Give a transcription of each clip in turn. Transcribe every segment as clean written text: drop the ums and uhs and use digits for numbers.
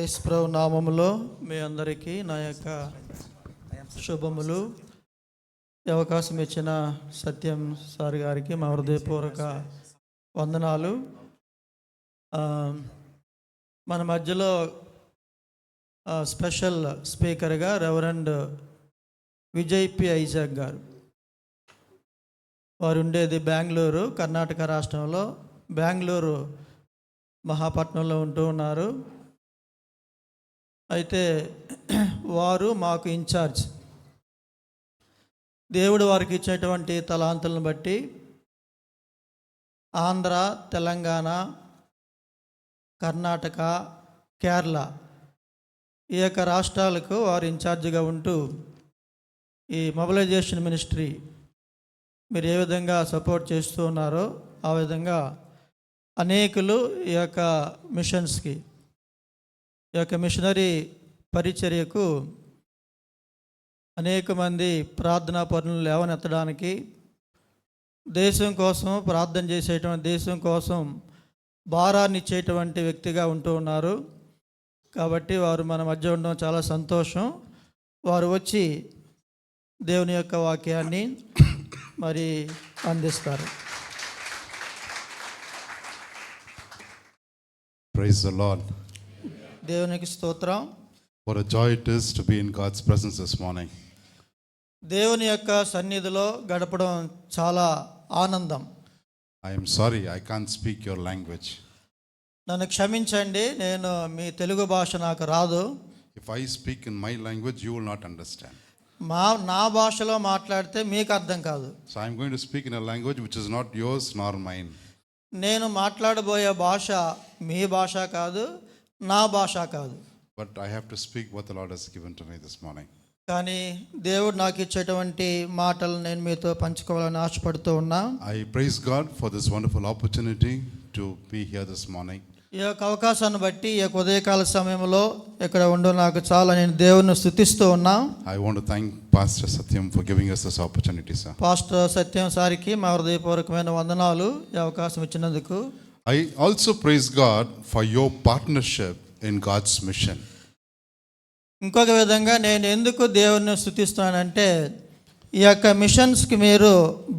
యేసు ప్రభు నామములో మీ అందరికీ నా యొక్క శుభములు. ఈ అవకాశం ఇచ్చిన సత్యం సార్ గారికి మా హృదయపూర్వక వందనాలు. మన మధ్యలో స్పెషల్ స్పీకర్గా రెవరెండ్ విజయ్ పి ఐజాక్ గారు, వారు ఉండేది బెంగళూరు, కర్ణాటక రాష్ట్రంలో బెంగళూరు మహాపట్నంలో ఉంటూ ఉన్నారు. అయితే వారు మాకు ఇన్ఛార్జ్. దేవుడు వారికి ఇచ్చేటువంటి తలాంతులను బట్టి ఆంధ్ర, తెలంగాణ, కర్ణాటక, కేరళ ఈ యొక్క రాష్ట్రాలకు వారు ఇన్ఛార్జిగా ఉంటూ ఈ మొబిలైజేషన్ మినిస్ట్రీ మీరు ఏ విధంగా సపోర్ట్ చేస్తూ ఉన్నారో ఆ విధంగా అనేకులు ఈ యొక్క మిషన్స్కి, ఈ యొక్క మిషనరీ పరిచర్యకు అనేక మంది ప్రార్థనా పనులు లేవనెత్తడానికి, దేశం కోసం ప్రార్థన చేసేటువంటి, దేశం కోసం భారాన్ని ఇచ్చేటువంటి వ్యక్తిగా ఉంటూ ఉన్నారు. కాబట్టి వారు మన మధ్య ఉండడం చాలా సంతోషం. వారు వచ్చి దేవుని యొక్క వాక్యాన్ని మరి అందిస్తారు. Praise the Lord. దేవునికి స్తోత్రం. What a joy it is to be in God's presence this morning. దేవుని యొక్క సన్నిధిలో గడపడం చాలా ఆనందం. I am sorry I can't speak your language. నన్ను క్షమించండి, నేను మీ తెలుగు భాష నాకు రాదు. If I speak in my language, you will not understand. నా భాషలో మాట్లాడితే మీకు అర్థం కాదు. So I am going to speak in a language which is not yours nor mine. నేను మాట్లాడబోయే భాష మీ భాష కాదు, నా భాష కాదు. But I have to speak what the Lord has given to me this morning. కానీ దేవుడు నాకు ఇచ్చేటువంటి మాటలు నేను మీతో పంచుకోవాలని ఆశపడుతూ ఉన్నా. I praise God for this wonderful opportunity to be here this morning. ఈ యొక్క అవకాశాన్ని బట్టి ఈ యొక్క ఉదయకాల సమయంలో ఇక్కడ ఉండు నాకు చాలా, నేను దేవుని స్తుతిస్తూ ఉన్నా. I want to thank Pastor Satyam for giving us this opportunity, sir. Pastor Satyam సారికి మా హృదయపూర్వకమైన వందనాలు ఈ అవకాశం ఇచ్చినందుకు. I also praise God for your partnership in God's mission. ఇంకొక విధంగా నేను ఎందుకు దేవుని స్తుతిస్తున్నానంటే, ఈ యొక్క మిషన్స్కి మీరు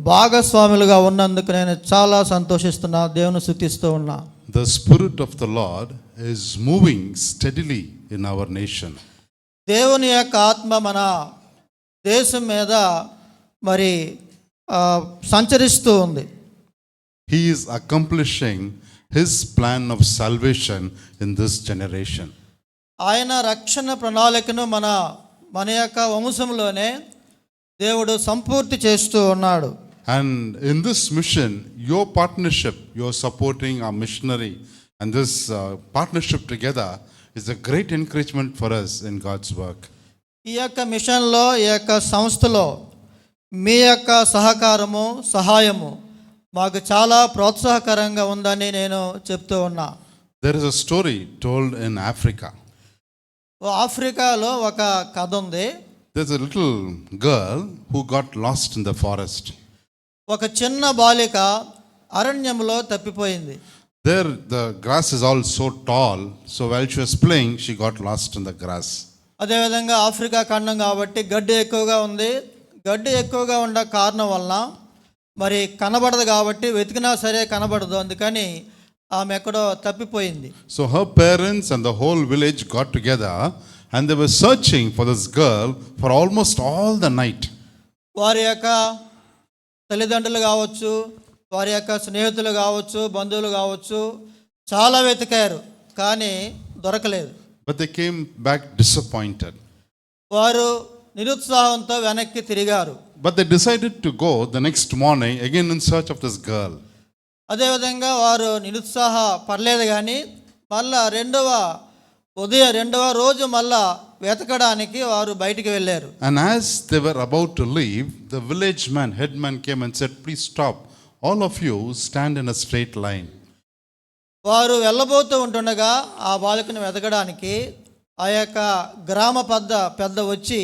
భాగస్వాములుగా ఉన్నందుకు నేను చాలా సంతోషిస్తున్నా, దేవుని స్తుతిస్తూ ఉన్నా. The Spirit of the Lord is moving steadily in our nation. దేవుని యొక్క ఆత్మ మన దేశం మీద మరి సంచరిస్తూ ఉంది. He is accomplishing His plan of salvation in this generation. ఆయన రక్షణ ప్రణాళికను మన యొక్క వంశంలోనే దేవుడు సంపూర్తి చేస్తూ ఉన్నాడు. And in this mission, your partnership, your supporting our missionary, and this partnership together is a great encouragement for us in God's work. ఈ యొక్క మిషన్లో, ఈ యొక్క సంస్థలో మీ యొక్క సహకారము, సహాయము మాకు చాలా ప్రోత్సాహకరంగా ఉందని నేను చెప్తూ ఉన్నా. There is a story told in Africa. ఆఫ్రికాలో ఒక కథ ఉంది. There's a little girl who got lost in the forest. ఒక చిన్న బాలిక అరణ్యంలో తప్పిపోయింది. There the grass is all so tall, so while she was playing, she got lost in the grass. అదేవిధంగా ఆఫ్రికా ఖండం కాబట్టి గడ్డి ఎక్కువగా ఉంది. గడ్డి ఎక్కువగా ఉండే కారణం వలన మరి కనబడదు, కాబట్టి వెతికినా సరే కనబడదు, అందుకని ఆమె ఎక్కడో తప్పిపోయింది. So her parents and the whole village got together and they were searching for this girl for almost all the night. వారి యొక్క తల్లిదండ్రులు కావచ్చు, వారి యొక్క స్నేహితులు కావచ్చు, బంధువులు కావచ్చు, చాలా వెతికారు, కానీ దొరకలేదు. But they came back disappointed. వారు నిరుత్సాహంతో వెనక్కి తిరిగారు. But they decided to go the next morning again in search of this girl. అదేవిధంగా వారు నిరుత్సాహ పడలేదు, కానీ మళ్ళా రెండవ రోజు మళ్ళా వెతకడానికి వారు బయటికి వెళ్ళారు. And as they were about to leave, the village man, headman came and said, "Please stop. All of you stand in a straight line." వారు వెళ్ళబోతూ ఉంటుండగా ఆ బాలికను వెతకడానికి ఆ యొక్క గ్రామ పెద్ద వచ్చి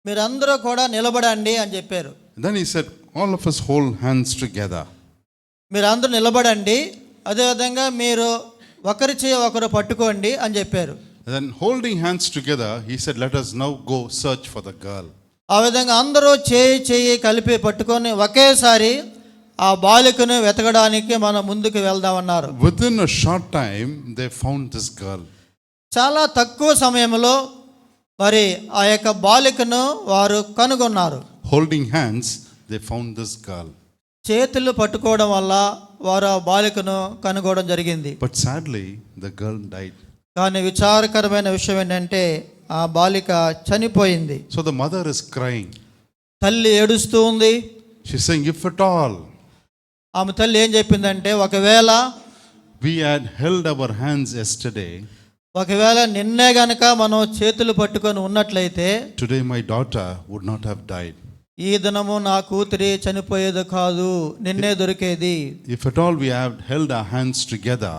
మీరందరూ కూడా నిలబడండి అని చెప్పారు. Then he said, "All of us hold hands together." మీరందరూ నిలబడండి, అదేవిధంగా మీరు ఒకరి చేయి ఒకరు పట్టుకోండి అని చెప్పారు. And then holding hands together, he said, let us now go search for the girl. ఆ విధంగా అందరూ చేయి కలిపి పట్టుకొని ఒకేసారి ఆ బాలికను వెతకడానికి మనం ముందుకు వెళ్దామన్నారు. Within a short time, they found this girl. చాలా తక్కువ సమయంలో మరి ఆ యొక్క బాలికను వారు కనుగొన్నారు. Holding hands, they found this girl. చేతులు పట్టుకోవడం వల్ల వారు ఆ బాలికను కనుగొనడం జరిగింది. But sadly, the girl died. కానీ విచారకరమైన విషయం ఏంటంటే ఆ బాలిక చనిపోయింది. So the mother is crying. తల్లి ఏడుస్తూ ఉంది. She's saying, if at all ఆమె తల్లి ఏం చెప్పిందంటే, ఒకవేళ we had held our hands yesterday, ఒకవేళ నిన్నే గనక మనం చేతులు పట్టుకొని ఉన్నట్లయితే today my daughter would not have died. ఈ దినము నా కూతురి చనిపోయేది కాదు, నిన్నే దొరికేది. If at all we had held our hands together,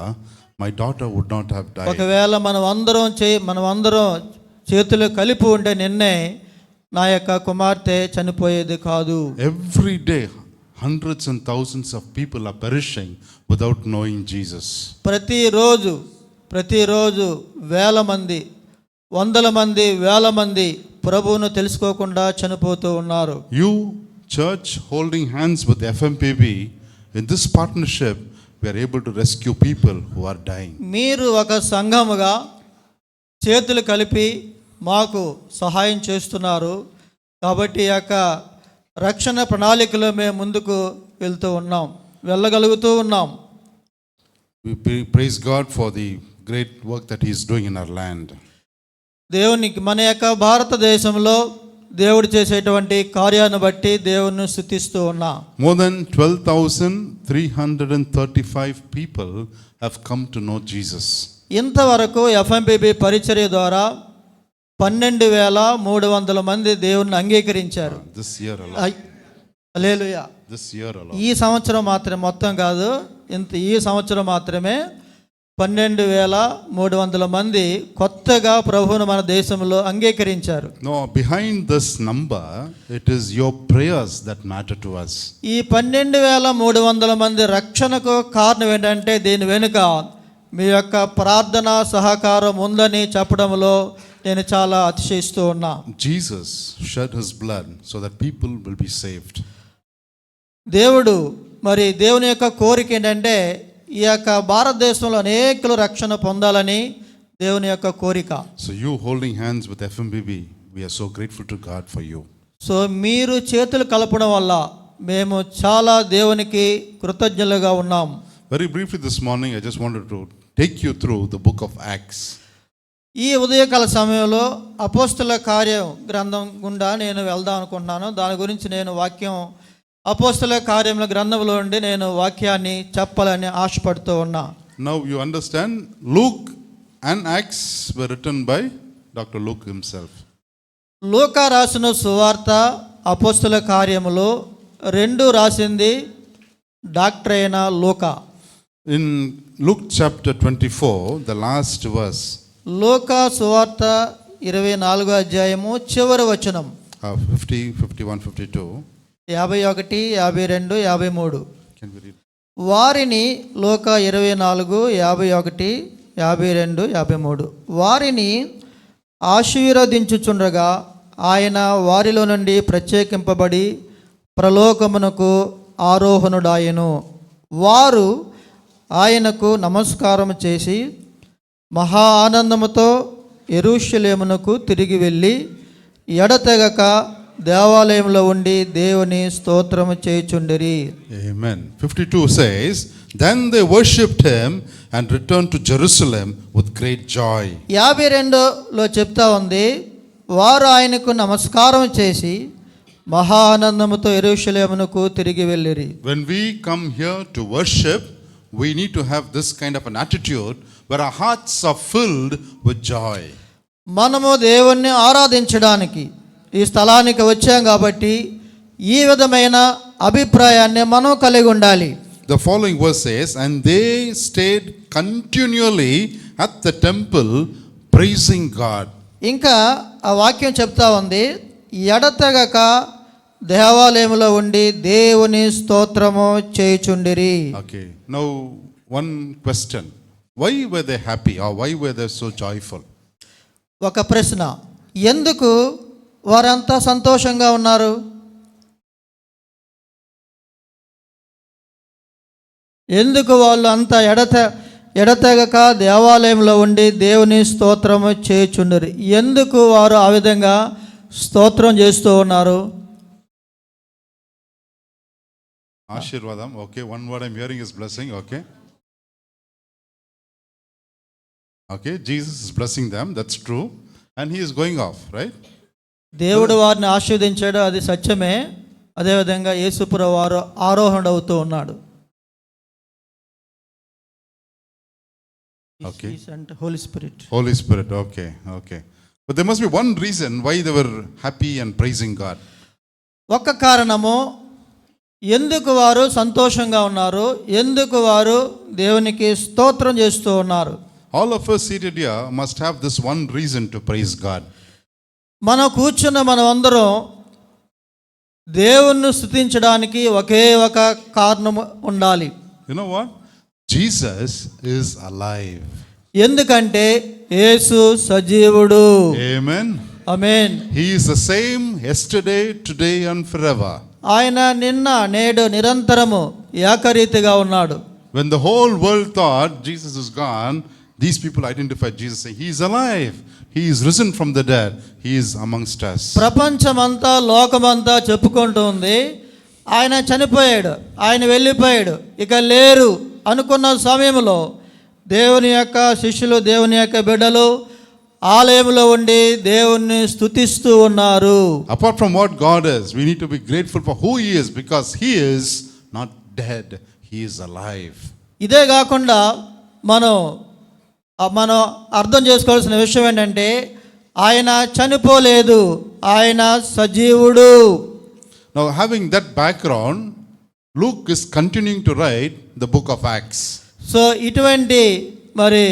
my daughter would not have died. ఒకవేళ మనం అందరం చేతులు కలిపి ఉంటే నిన్నే నా యొక్క కుమార్తె చనిపోయేది కాదు. Every day, hundreds and thousands of people are perishing without knowing Jesus. ప్రతిరోజు వేల మంది, వందల మంది, వేల మంది ప్రభువును తెలుసుకోకుండా చనిపోతూ ఉన్నారు. You, church, holding hands with FMPB, in this partnership, we are able to rescue people who are dying. మీరు ఒక సంఘముగా చేతులు కలిపి మాకు సహాయం చేస్తున్నారు కాబట్టి ఈ యొక్క రక్షణ ప్రణాళికలో మేము ముందుకు వెళ్ళగలుగుతూ ఉన్నాం. We praise God for the great work that He is doing in our land. దేవునికి మన యొక్క భారతదేశంలో దేవుడు చేసేటువంటి కార్యాన్ని బట్టి దేవుని స్తుతిస్తూ ఉన్నాం. More than 12,335 people have come to know Jesus. ఇంతవరకు FMPB పరిచర్య ద్వారా 12,300 మంది దేవుణ్ణి అంగీకరించారు. This year alone. Hallelujah. This year alone. ఈ సంవత్సరం మాత్రమే, మొత్తం కాదు, ఈ సంవత్సరం మాత్రమే 12,300 మంది కొత్తగా ప్రభువును మన దేశంలో అంగీకరించారు. No, behind this number, it is your prayers that matter to us. ఈ 12,300 మంది రక్షణకు కారణం ఏంటంటే దీని వెనుక మీ యొక్క ప్రార్థన సహకారం ఉందని చెప్పడంలో నేను చాలా అతిశయిస్తూ ఉన్నా. Jesus shed His blood so that people will be saved. దేవుని యొక్క కోరిక ఏంటంటే ఈ యొక్క భారతదేశంలో అనేకులు రక్షణ పొందాలని దేవుని యొక్క కోరిక. So you holding hands with FMBB, we are so grateful to God for you. So మీరు చేతులు కలపడం వల్ల మేము చాలా దేవునికి కృతజ్ఞులుగా ఉన్నాం. Very briefly this morning, I just wanted to take you through the book of Acts. ఈ ఉదయకాల సమయంలో అపోస్తల కార్యం గ్రంథం గుండా నేను వెళ్దాం అనుకుంటున్నాను. దాని గురించి నేను అపోస్తల కార్యముల గ్రంథంలో నుండి నేను వాక్యాన్ని చెప్పాలని ఆశపడుతూ ఉన్నా. Now you understand, Luke and Acts were written by Dr. Luke himself. లూకా రాసిన సువార్త, అపోస్తల కార్యములు రెండు రాసింది డాక్టర్ అయిన లూకా. In Luke chapter 24, the last verse, లూకా సువార్త 24వ అధ్యాయము చివరి వచనం 50, 51, 52. 51, 52, 53. Can we read? వారిని లూకా 24, 51, 52, 53. వారిని ఆశీర్వదించుచుండగా ఆయన వారిలో నుండి ప్రత్యేకింపబడి ప్రలోకమునకు ఆరోహణుడాయెను. వారు ఆయనకు నమస్కారం చేసి మహా ఆనందముతో యెరూషలేమునకు తిరిగి వెళ్ళి ఎడతెగక దేవాలయంలో ఉండి దేవుని స్తోత్రము చేయుచుండిరి. Amen. 52 says, then they worshipped him and returned to Jerusalem with great joy. 52లో చెప్తా ఉంది, వారు ఆయనకు నమస్కారం చేసి మహా ఆనందముతో యెరూషలేమునకు తిరిగి వెళ్ళిరి. When we come here to worship, we need to have this kind of an attitude where our hearts are filled with joy. మనము దేవుణ్ణి ఆరాధించడానికి ఈ స్థలానికి వచ్చాం కాబట్టి ఈ విధమైన అభిప్రాయాన్ని మనం కలిగి ఉండాలి. The following verse says, and they stayed continually at the temple praising God. ఇంకా ఆ వాక్యం చెప్తా ఉంది, ఎడతెగక దేవాలయంలో ఉండి దేవుని స్తోత్రము చేయుచుండిరి. Okay, now one question. Why were they happy or why were they so joyful? ఒక ప్రశ్న, ఎందుకు వారంతా సంతోషంగా ఉన్నారు? ఎందుకు వాళ్ళు అంత ఎడతెగక దేవాలయంలో ఉండి దేవుని స్తోత్రము చేయుచుండరు? ఎందుకు వారు ఆ విధంగా స్తోత్రం చేస్తూ ఉన్నారు? ఆశీర్వాదం. Okay, one word I'm hearing is blessing. Okay, Jesus is blessing them, that's true, and he is going off, right? దేవుడు వారిని ఆశీర్వదించాడు, అది సత్యమే. అదేవిధంగా యేసుప్రభువు వారు ఆరోహణ అవుతూ ఉన్నాడు. Okay. Holy Spirit. Okay. But there must be one reason why they were happy and praising God. ఒక కారణము ఎందుకు వారు సంతోషంగా ఉన్నారు, ఎందుకు వారు దేవునికి స్తోత్రం చేస్తూ ఉన్నారు. All of us seated here must have this one reason to praise God. మనం కూర్చున్న మనమందరం దేవుణ్ణి స్తుతించడానికి ఒకే ఒక కారణం ఉండాలి. You know what? Jesus is alive. ఎందుకంటే యేసు సజీవుడు. Amen. Amen. He is the same yesterday, today and forever. ఆయన నిన్న నేడు నిరంతరము ఏకరీతిగా ఉన్నాడు. When the whole world thought Jesus is gone, these people identified Jesus saying, he is alive. He is risen from the dead. He is amongst us. ప్రపంచమంతా లోకమంతా చెప్పుకుంటూ ఉంది, ఆయన చనిపోయాడు, ఆయన వెళ్ళిపోయాడు, ఇక లేరు అనుకున్న సమయంలో దేవుని యొక్క శిష్యులు, దేవుని యొక్క బిడ్డలు ఆలయంలో ఉండి దేవుణ్ణి స్తుతిస్తూ ఉన్నారు. Apart from what God is, we need to be grateful for who he is, because he is not dead, he is alive. ఇదే కాకుండా మనం అర్థం చేసుకోవాల్సిన విషయం ఏంటంటే ఆయన చనిపోలేదు, ఆయన సజీవుడు. Now, having that background, Luke is continuing to write the book of Acts. So ఇటువంటి మరి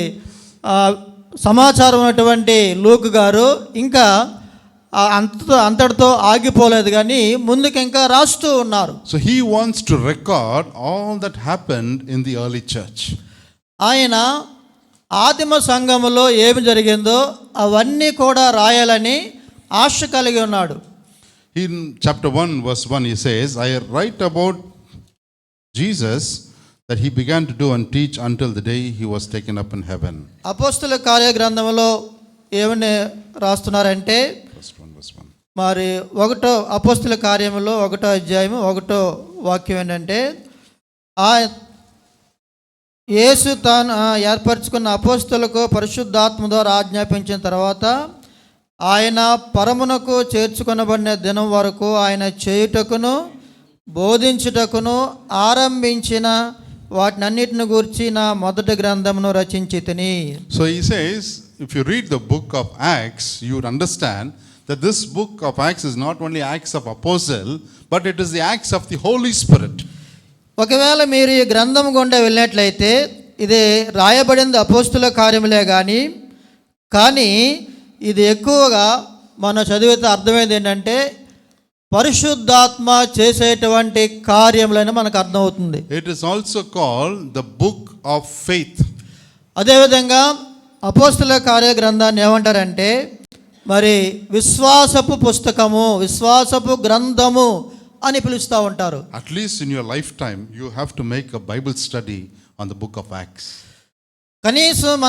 సమాచారం ఉన్నటువంటి లూక్ గారు ఇంకా అంతటితో ఆగిపోలేదు, కానీ ముందుకు ఇంకా రాస్తూ ఉన్నారు. So he wants to record all that happened in the early church. ఆయన ఆదిమ సంఘములో ఏమి జరిగిందో అవన్నీ కూడా రాయాలని ఆశ కలిగి ఉన్నాడు. In chapter 1 verse 1 he says, I write about Jesus that he began to do and teach until the day he was taken up in heaven. అపోస్తల కార్య గ్రంథంలో ఏమని రాస్తున్నారంటే మరి అపోస్తల కార్యములో 1వ అధ్యాయం 1వ వాక్యం ఏంటంటే, యేసు తాను ఏర్పరచుకున్న అపోస్తలకు పరిశుద్ధాత్మ ద్వారా ఆజ్ఞాపించిన తర్వాత ఆయన పరమునకు చేర్చుకొనబడిన దినం వరకు ఆయన చేయుటకును బోధించుటకును ఆరంభించిన వాటినన్నిటిని గూర్చి నా మొదటి గ్రంథమును రచించితిని. So he says, if you read the book of Acts, you would understand that this book of Acts is not only Acts of Apostle, but it is the Acts of the Holy Spirit. ఒకవేళ మీరు ఈ గ్రంథం గుండా వెళ్ళినట్లయితే ఇది రాయబడింది అపోస్తుల కార్యములే కానీ ఇది ఎక్కువగా మనం చదివితే అర్థమైంది ఏంటంటే పరిశుద్ధాత్మ చేసేటువంటి కార్యములని మనకు అర్థమవుతుంది. It is also called the book of faith. అదేవిధంగా అపోస్తుల కార్య గ్రంథాన్ని ఏమంటారంటే మరి విశ్వాసపు పుస్తకము, విశ్వాసపు గ్రంథము అని పిలుస్తూ ఉంటారు. At least in your lifetime you have to make a Bible study on the book of Acts. కనీసం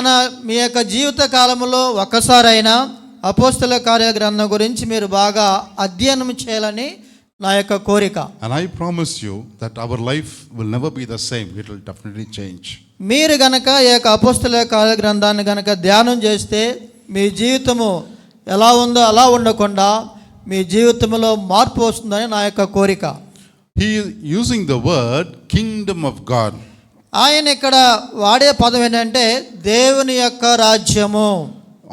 మీ యొక్క జీవిత కాలంలో ఒక్కసారైనా అపోస్తల కార్య గ్రంథం గురించి మీరు బాగా అధ్యయనం చేయాలని నా యొక్క కోరిక. And I promise you that our life will never be the same. It will definitely change. మీరు గనక ఈ యొక్క అపోస్తల కార్య గ్రంథాన్ని గనక ధ్యానం చేస్తే మీ జీవితము ఎలా ఉందో అలా ఉండకుండా మీ జీవితంలో మార్పు వస్తుందని నా యొక్క కోరిక. He is using the word kingdom of God. ఆయన ఇక్కడ వాడే పదం ఏంటంటే దేవుని యొక్క రాజ్యము.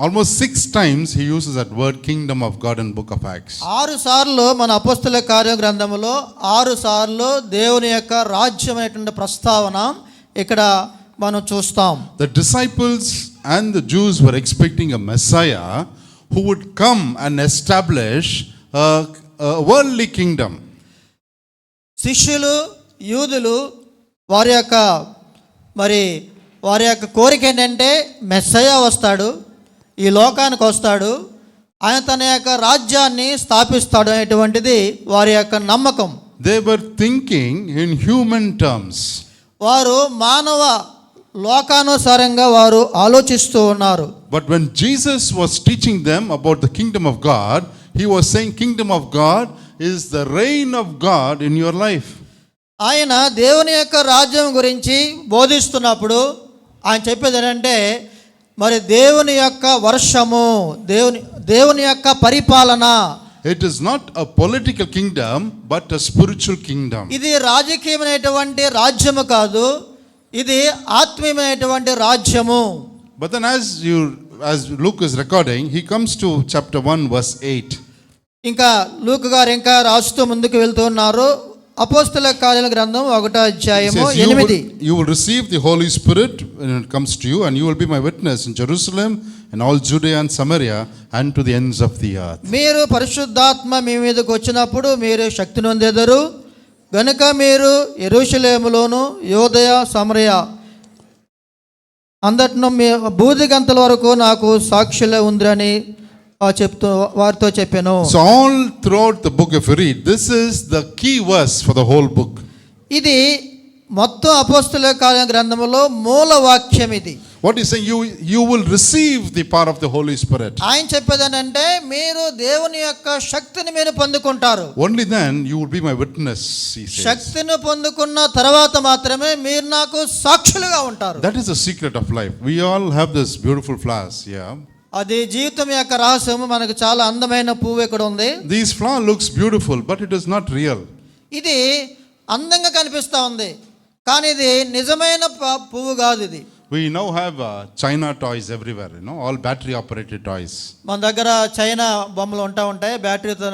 Almost 6 times he uses that word kingdom of God in book of Acts. 6 సార్లు మన అపోస్తల కార్య గ్రంథములో 6 సార్లు దేవుని యొక్క రాజ్యం అనేటువంటి ప్రస్తావన ఇక్కడ మనం చూస్తాం. The disciples and the Jews were expecting a Messiah who would come and establish a worldly kingdom. శిష్యులు యూదులు వారి యొక్క కోరిక ఏంటంటే మెస్సయ్య వస్తాడు, ఈ లోకానికి వస్తాడు, ఆయన తన యొక్క రాజ్యాన్ని స్థాపిస్తాడు అనేటువంటిది వారి యొక్క నమ్మకం. They were thinking in human terms. వారు మానవ లోకానుసారంగా వారు ఆలోచిస్తూ ఉన్నారు. But when Jesus was teaching them about the kingdom of God, he was saying kingdom of God is the reign of God in your life. ఆయన దేవుని యొక్క రాజ్యం గురించి బోధిస్తున్నప్పుడు ఆయన చెప్పేది ఏంటంటే, మరి దేవుని యొక్క వర్షము, దేవుని యొక్క పరిపాలన. It is not a political kingdom but a spiritual kingdom. ఇది రాజకీయమైనటువంటి రాజ్యము కాదు, ఇది ఆత్మీయమైనటువంటి రాజ్యము. But then as Luke is recording, he comes to chapter 1 verse 8. ఇంకా లూకా గారు ఇంకా రాస్తూ ముందుకు వెళ్తూ ఉన్నారు. అపోస్తల కార్యాల గ్రంథం 1వ అధ్యాయము 8. You will receive the Holy Spirit when it comes to you, and you will be my witness in Jerusalem and all Judea and Samaria and to the ends of the earth. మీరు పరిశుద్ధాత్మ మీ మీదకు వచ్చినప్పుడు మీరు శక్తి నొందెదరు, గనుక మీరు యెరూషలేములోను యోదయ సమరయ అందరిలో మీ భూదిగంతల వరకు నాకు సాక్షులే ఉందిరని చెప్తూ వారితో చెప్పాను. So all throughout the book, if you read, this is the key verse for the whole book. ఇది మొత్తం అపోస్తల కార్య గ్రంథములో మూల వాక్యం ఇది. What is saying, you will receive the power of the Holy Spirit. ఆయన చెప్పేదేనంటే మీరు దేవుని యొక్క శక్తిని మీరు పొందుకుంటారు. Only then you will be my witness, he says. శక్తిని పొందుకున్న తర్వాత మాత్రమే మీరు నాకు సాక్షులుగా ఉంటారు. That is the secret of life. We all have this beautiful flowers, yeah. అది జీవితం యొక్క రహస్యం. మనకు చాలా అందమైన పువ్వు ఇక్కడ ఉంది. This flower looks beautiful but it is not real. ఇది అందంగా కనిపిస్తా ఉంది, కానీ ఇది నిజమైన పువ్వు కాదు. ఇది We now have China toys everywhere, all battery operated toys. మన దగ్గర చైనా బొమ్మలు ఉంటాయి, బ్యాటరీతో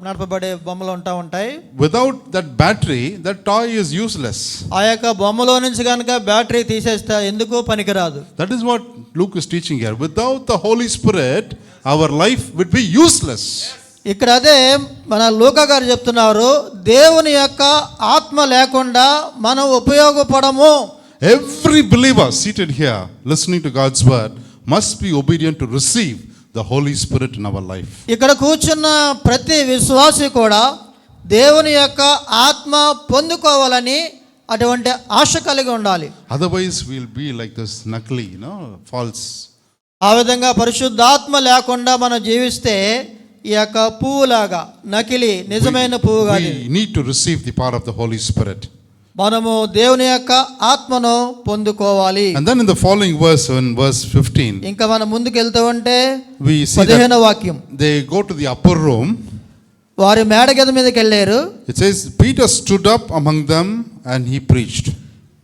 నడపబడే బొమ్మలు ఉంటాయి. Without that battery, that toy is useless. ఆ యొక్క బొమ్మలో నుంచి కనుక బ్యాటరీ తీసేస్తే ఎందుకు పనికిరాదు. That is what Luke is teaching here. Without the Holy Spirit, our life would be useless. ఇక్కడ అదే మన లూకా గారు చెప్తున్నారు, దేవుని యొక్క ఆత్మ లేకుండా మనం ఉపయోగపడము. Every believer seated here listening to God's word must be obedient to receive the Holy Spirit in our life. ఇక్కడ కూర్చున్న ప్రతి విశ్వాసి కూడా దేవుని యొక్క ఆత్మ పొందుకోవాలని అటువంటి ఆశ కలిగి ఉండాలి. Otherwise we'll be like this nukli, false. ఆ విధంగా పరిశుద్ధాత్మ లేకుండా మనం జీవిస్తే ఈ యొక్క పువ్వులాగా నకిలీ, నిజమైన పువ్వు కాదు. We need to receive the power of the Holy Spirit. మనము దేవుని యొక్క ఆత్మను పొందుకోవాలి. And then in the following verse, in verse 15, ఇంకా మనం ముందుకు వెళ్తూ ఉంటే we see 15వ వాక్యం, they go to the upper room. వారి మేడగది మీదకి వెళ్ళారు. It says Peter stood up among them and he preached.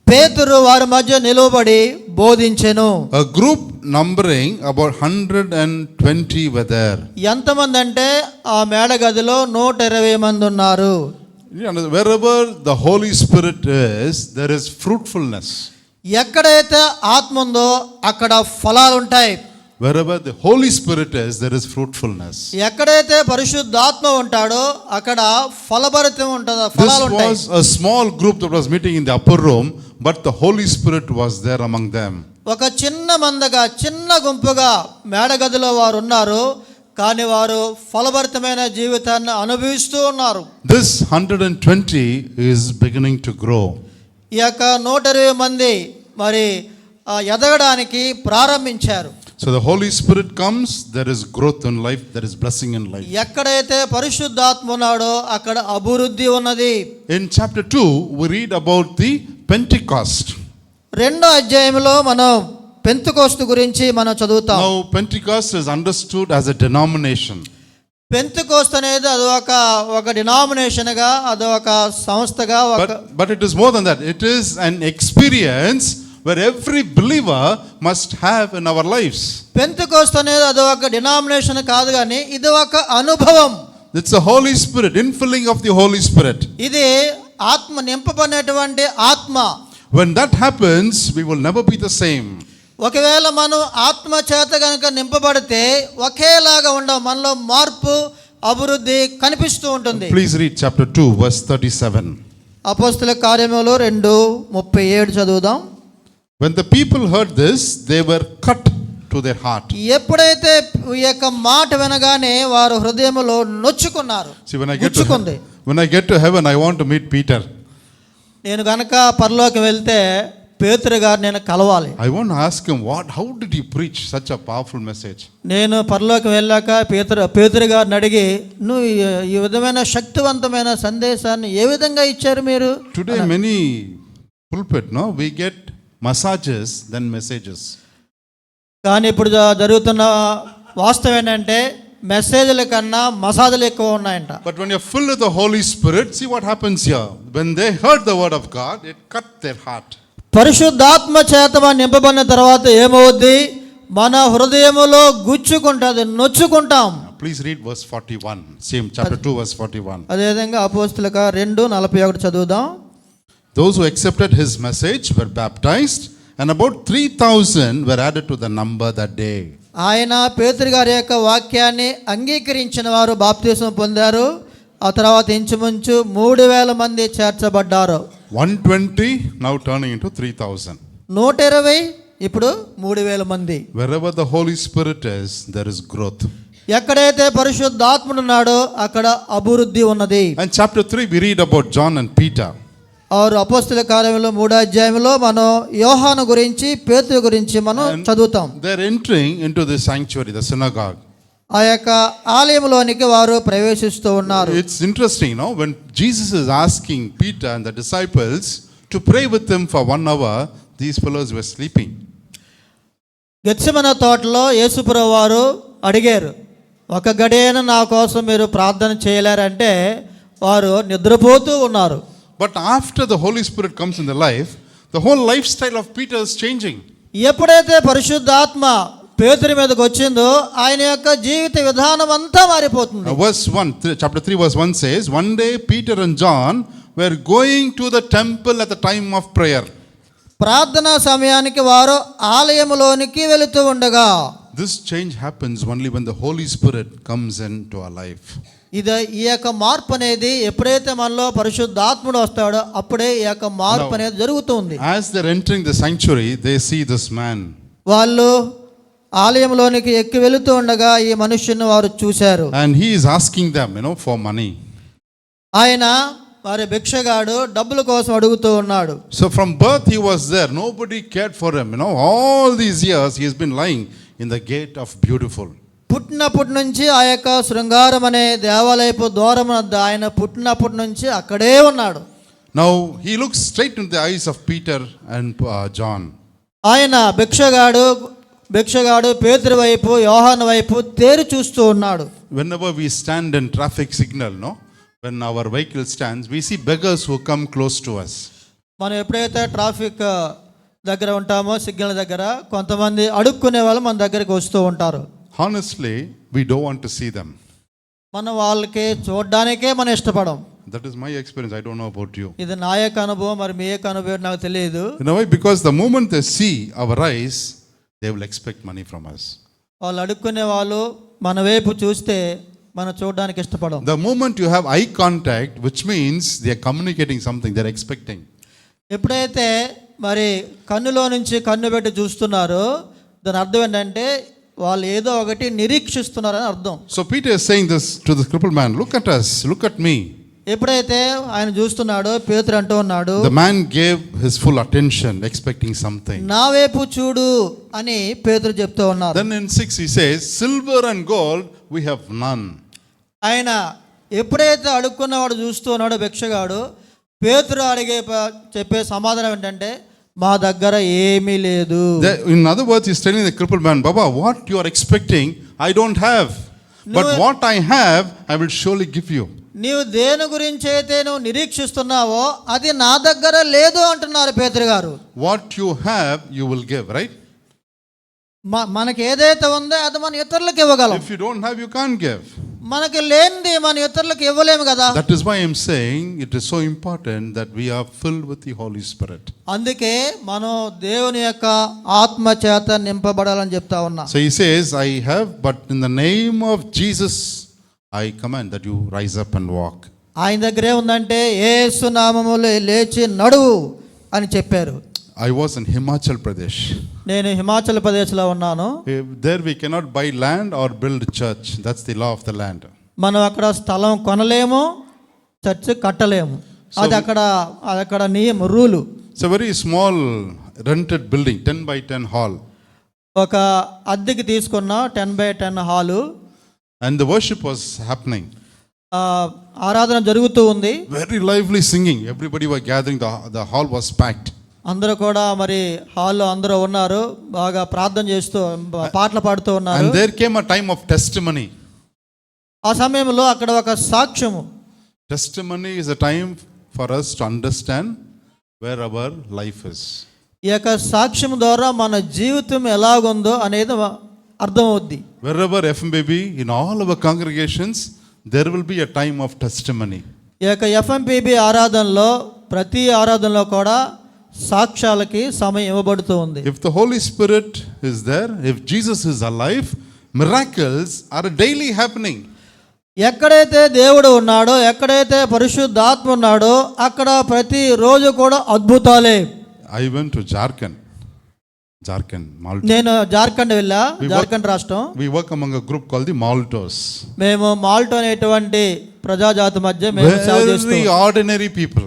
పేతురు వారి మధ్య నిలవబడి బోధించెను. A group numbering about 120 were there. ఎంతమంది అంటే ఆ మేడగదిలో 120 మంది ఉన్నారు. Wherever the Holy Spirit is, there is fruitfulness. ఎక్కడైతే ఆత్మ ఉందో అక్కడ ఫలాలు ఉంటాయి. Wherever the Holy Spirit is, there is fruitfulness. ఎక్కడైతే పరిశుద్ధాత్మ ఉంటాడో అక్కడ ఫలభరితం ఉంటుందో, ఫలాలు This ఉంటాయి. was a small group that was meeting in the upper room, but the Holy Spirit was there among them. ఒక చిన్న మందగా, చిన్న గుంపుగా మేడగదిలో వారు ఉన్నారు, కానీ వారు ఫలభరితమైన జీవితాన్ని అనుభవిస్తూ ఉన్నారు. This 120 is beginning to grow. ఈ యొక్క 120 మంది మరి ఎదగడానికి ప్రారంభించారు. So the Holy Spirit comes, there is growth in life, there is blessing in life. ఎక్కడైతే పరిశుద్ధాత్మ ఉన్నాడో అక్కడ అభివృద్ధి ఉన్నది. In chapter 2, we read about the Pentecost. 2వ అధ్యాయంలో మనం పెంతెకోస్తు గురించి మనం చదువుతాం. Now Pentecost is understood as a denomination. Pentecost అనేది అది ఒక డినామినేషన్ గా, అది ఒక సంస్థగా, but it is more than that. It is an experience where every believer must have in our lives. Pentecost అనేది అది ఒక డినామినేషన్ కాదు, కానీ ఇది ఒక అనుభవం. It's the Holy Spirit, infilling of the Holy Spirit. ఇది ఆత్మ నింపబడినటువంటి ఆత్మ. When that happens, we will never be the same. ఒకవేళ మనం ఆత్మ చేత కనుక నింపబడితే ఒకేలాగా ఉండవు, మనలో మార్పు, అభివృద్ధి కనిపిస్తూ ఉంటుంది. Please read chapter 2 verse 37. అపోస్తల కార్యములు 2:37 చదువుదాం. When the people heard this, they were cut to their heart. ఎప్పుడైతే ఈ యొక్క మాట వినగానే వారు హృదయములో నొచ్చుకున్నారు. See, when I get to heaven, I want to meet Peter. నేను గనక పరలోకి వెళ్తే పేతురు గారు నేను కలవాలి. I want to ask him, how did he preach such a powerful message? నేను పరలోకి వెళ్ళాక పేతురు గారిని అడిగి, నువ్వు ఈ విధమైన శక్తివంతమైన సందేశాన్ని ఏ విధంగా ఇచ్చారు మీరు? Today many pulpit, no, we get massages than messages. కానీ ఇప్పుడు జరుగుతున్న వాస్తవం ఏంటంటే మెసేజ్ల కన్నా మసాజులు ఎక్కువ ఉన్నాయంట. But when you're filled with the Holy Spirit, see what happens here. When they heard the word of God, it cut their heart. పరిశుద్ధాత్మ చేత నింపబడిన తర్వాత ఏమవుద్ది? మన హృదయములో గుచ్చుకుంటుంది, నొచ్చుకుంటాం. Please read verse 41, same chapter 2 verse 41. అదేవిధంగా అపోస్తలుల 2:41 చదువుదాం. Those who accepted his message were baptized, and about 3,000 were added to the number that day. ఆయన పేతురు గారి యొక్క వాక్యాన్ని అంగీకరించిన వారు బాప్తిసం పొందారు. ఆ తర్వాత ఇంచుమించు 3,000 మంది చేర్చబడ్డారు. 120 now turning into 3,000. 120 ఇప్పుడు 3,000 మంది. Wherever the Holy Spirit is, there is growth. ఎక్కడైతే పరిశుద్ధాత్ముడు ఉన్నాడో అక్కడ అభివృద్ధి ఉన్నది. And chapter 3 we read about John and Peter. ఆరు అపోస్తల కార్యములు 3వ అధ్యాయంలో మనం యోహాను గురించి పేతురు గురించి మనం చదువుతాం. They're entering into the sanctuary, the synagogue. ఆ యొక్క ఆలయంలోనికి వారు ప్రవేశిస్తూ ఉన్నారు. It's interesting, no? When Jesus is asking Peter and the disciples to pray with him for 1 hour, these fellows were sleeping. Gethsemane తోటలో యేసుప్రభువు వారు అడిగారు, ఒక గడియన నా కోసం మీరు ప్రార్థన చేయలేరంటే వారు నిద్రపోతూ ఉన్నారు. But after the Holy Spirit comes in the life, the whole lifestyle of Peter is changing. ఎప్పుడైతే పరిశుద్ధాత్మ పేతురు మీదకి వచ్చిందో ఆయన యొక్క జీవిత విధానం అంతా మారిపోతుంది. Verse 1, chapter 3 verse 1 says, one day Peter and John were going to the temple at the time of prayer. ప్రార్థనా సమయానికి వారు ఆలయంలోనికి వెళుతూ ఉండగా. This change happens only when the Holy Spirit comes into our life. ఈ యొక్క మార్పు అనేది ఎప్పుడైతే మనలో పరిశుద్ధాత్ముడు వస్తాడో అప్పుడే ఈ యొక్క మార్పు అనేది జరుగుతుంది. As they're entering the sanctuary, they see this man. వాళ్ళు ఆలయంలోనికి ఎక్కి వెళుతూ ఉండగా ఈ మనుష్యుని వారు చూశారు. And he is asking them, for money. ఆయన వారి భిక్షగాడు డబ్బుల కోసం అడుగుతూ ఉన్నాడు. So from birth he was there. Nobody cared for him. All these years he has been lying in the gate of Beautiful. పుట్టినప్పటి నుంచి ఆ యొక్క శృంగారం అనే దేవాలయపు ద్వారం వద్ద ఆయన పుట్టినప్పటి నుంచి అక్కడే ఉన్నాడు. Now he looks straight into the eyes of Peter and John. ఆయన భిక్షగాడు పేతురు వైపు యోహాను వైపు తేరి చూస్తూ ఉన్నాడు. Whenever we stand in traffic signal, when our vehicle stands, we see beggars who come close to us. మనం ఎప్పుడైతే ట్రాఫిక్ దగ్గర ఉంటామో సిగ్నల్ దగ్గర కొంతమంది అడుక్కునే వాళ్ళు మన దగ్గరికి వస్తూ ఉంటారు. Honestly, we don't want to see them. మనం వాళ్ళకి చూడడానికే మనం ఇష్టపడం. That is my experience. I don't know about you. ఇది నా యొక్క అనుభవం, మరి మీ యొక్క అనుభవం నాకు తెలియదు. Why? Because the moment they see our eyes, they will expect money from us. వాళ్ళు అడుక్కునే వాళ్ళు మన వైపు చూస్తే మనం చూడడానికి ఇష్టపడం. The moment you have eye contact, which means they are communicating something, they are expecting. ఎప్పుడైతే మరి కన్నులో నుంచి కన్ను పెట్టి చూస్తున్నారో దాని అర్థం ఏంటంటే వాళ్ళు ఏదో ఒకటి నిరీక్షిస్తున్నారని అర్థం. So Peter is saying this to the crippled man, look at us, look at me. ఎప్పుడైతే ఆయన చూస్తున్నాడో పేతురు అంటూ ఉన్నాడు, the man gave his full attention expecting something. నా వైపు చూడు అని పేతురు చెప్తూ ఉన్నారు. Then in 6 he says, silver and gold we have none. ఆయన ఎప్పుడైతే అడుక్కున్నవాడు చూస్తూ ఉన్నాడో భిక్షగాడు, పేతురు చెప్పే సమాధానం ఏంటంటే మా దగ్గర ఏమీ లేదు. In other words, he's telling the crippled man, Baba, what you are expecting I don't have, but what I have I will surely give you. నీవు దేని గురించి అయితే నువ్వు నిరీక్షిస్తున్నావో అది నా దగ్గర లేదు అంటున్నారు పేతురు గారు. What you have you will give, right? మనకి ఏదైతే ఉందో అది మన ఇతరులకు ఇవ్వగలం. If you don't have, you can't give. మనకి లేనిది మన ఇతరులకు ఇవ్వలేము కదా. That is why I am saying it is so important that we are filled with the Holy Spirit. అందుకే మనం దేవుని యొక్క ఆత్మ చేత నింపబడాలని చెప్తా ఉన్నా. So he says, I have, but in the name of Jesus I command that you rise up and walk. ఆయన దగ్గరే ఉందంటే యేసు నామములో లేచి నడువు అని చెప్పారు. I was in Himachal Pradesh. నేను హిమాచల్ ప్రదేశ్లో ఉన్నాను. There we cannot buy land or build church. That's the law of the land. మనం అక్కడ స్థలం కొనలేము, చర్చ్ కట్టలేము. అది అక్కడ నియమం, rule. It's a very small rented building, 10 by 10 hall. ఒక అద్దెకి తీసుకున్న 10 by 10 hall. And the worship was happening. ఆరాధన జరుగుతూ ఉంది. Very lively singing. Everybody were gathering. The hall was packed. అందరూ కూడా మరి హాల్లో అందరూ ఉన్నారు, బాగా ప్రార్థన చేస్తూ పాటలు పాడుతూ ఉన్నారు. And there came a time of testimony. ఆ సమయంలో అక్కడ ఒక సాక్ష్యము. Testimony is a time for us to understand where our life is. ఈ యొక్క సాక్ష్యం ద్వారా మన జీవితం ఎలాగుందో అనేది అర్థమవుద్ది. Wherever FMBB, in all our congregations, there will be a time of testimony. ఈ యొక్క FMPB ఆరాధనలో, ప్రతి ఆరాధనలో కూడా సాక్ష్యాలకి సమయం ఇవ్వబడుతూ ఉంది. If the Holy Spirit is there, if Jesus is alive, miracles are daily happening. ఎక్కడైతే దేవుడు ఉన్నాడో, ఎక్కడైతే పరిశుద్ధాత్మ ఉన్నాడో, అక్కడ ప్రతి రోజు కూడా అద్భుతాలే. I went to Jharkhand, Malta. నేను జార్ఖండ్ వెళ్ళా, జార్ఖండ్ రాష్ట్రం. We work among a group called the Maltos. మేము మాల్టో అనేటువంటి ప్రజాజాతి మధ్య మేము సేవ చేస్తాం. Very ordinary people.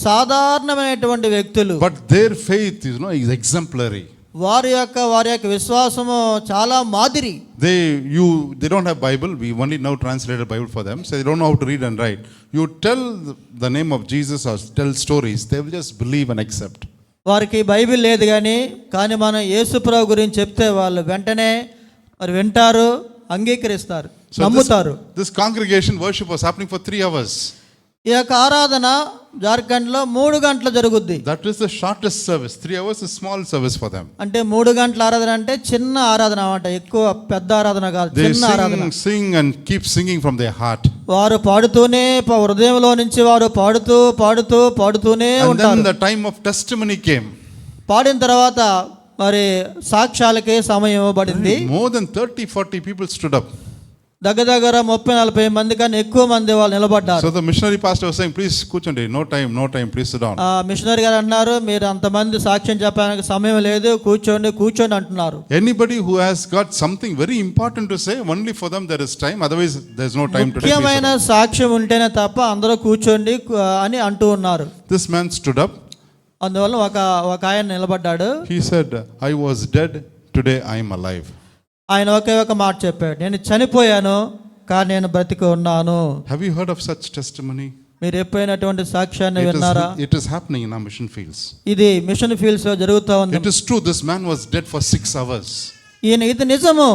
సాధారణమైనటువంటి వ్యక్తులు. But their faith, is exemplary. వారి యొక్క విశ్వాసము చాలా మాదిరి. They don't have Bible. We only now translated Bible for them, so they don't know how to read and write. You tell the name of Jesus or tell stories, they will just believe and accept. వారికి Bible లేదు కానీ మనం యేసుప్రభు గురించి చెప్తే వాళ్ళు వెంటనే మరి వింటారు, అంగీకరిస్తారు, నమ్ముతారు. This congregation worship was happening for 3 hours. ఈ యొక్క ఆరాధన జార్ఖండ్లో 3 గంటలు జరుగుద్ది. That is the shortest service. 3 hours is small service for them. అంటే 3 గంటల ఆరాధన అంటే చిన్న ఆరాధన అన్నమాట, ఎక్కువ పెద్ద ఆరాధన కాదు, చిన్న ఆరాధన. They sing and keep singing from their heart. వారు పాడుతూనే, హృదయంలో నుంచి వారు పాడుతూనే ఉంటారు. And then the time of testimony came. పాడిన తర్వాత మరి సాక్ష్యాలకే సమయం ఇవ్వబడింది. More than 30-40 people stood up. దగ్గర 30-40 మంది కన్నా ఎక్కువ మంది వాళ్ళు నిలబడ్డారు. So the missionary pastor was saying, please కూర్చోండి, no time, please sit down. Missionary గారు అన్నారు, మీరు అంతమంది సాక్ష్యం చెప్పడానికి సమయం లేదు, కూర్చోండి అంటున్నారు. Anybody who has got something very important to say, only for them there is time, otherwise there is no time today. ముఖ్యమైన సాక్ష్యం ఉంటేనే తప్ప అందరూ కూర్చోండి అని అంటూ ఉన్నారు. This man stood up. అందువల్ల ఒక ఆయన నిలబడ్డాడు. He said, I was dead, today I am alive. ఆయన ఒక మాట చెప్పాడు, నేను చనిపోయాను కానీ నేను బ్రతికి ఉన్నాను. Have you heard of such testimony? మీరు ఎప్పుడైనటువంటి సాక్ష్యాన్ని విన్నారా? It is happening in our mission fields. ఇది మిషన్ ఫీల్డ్స్ లో జరుగుతూ ఉంది. It is true, this man was dead for 6 hours. ఇది నిజము,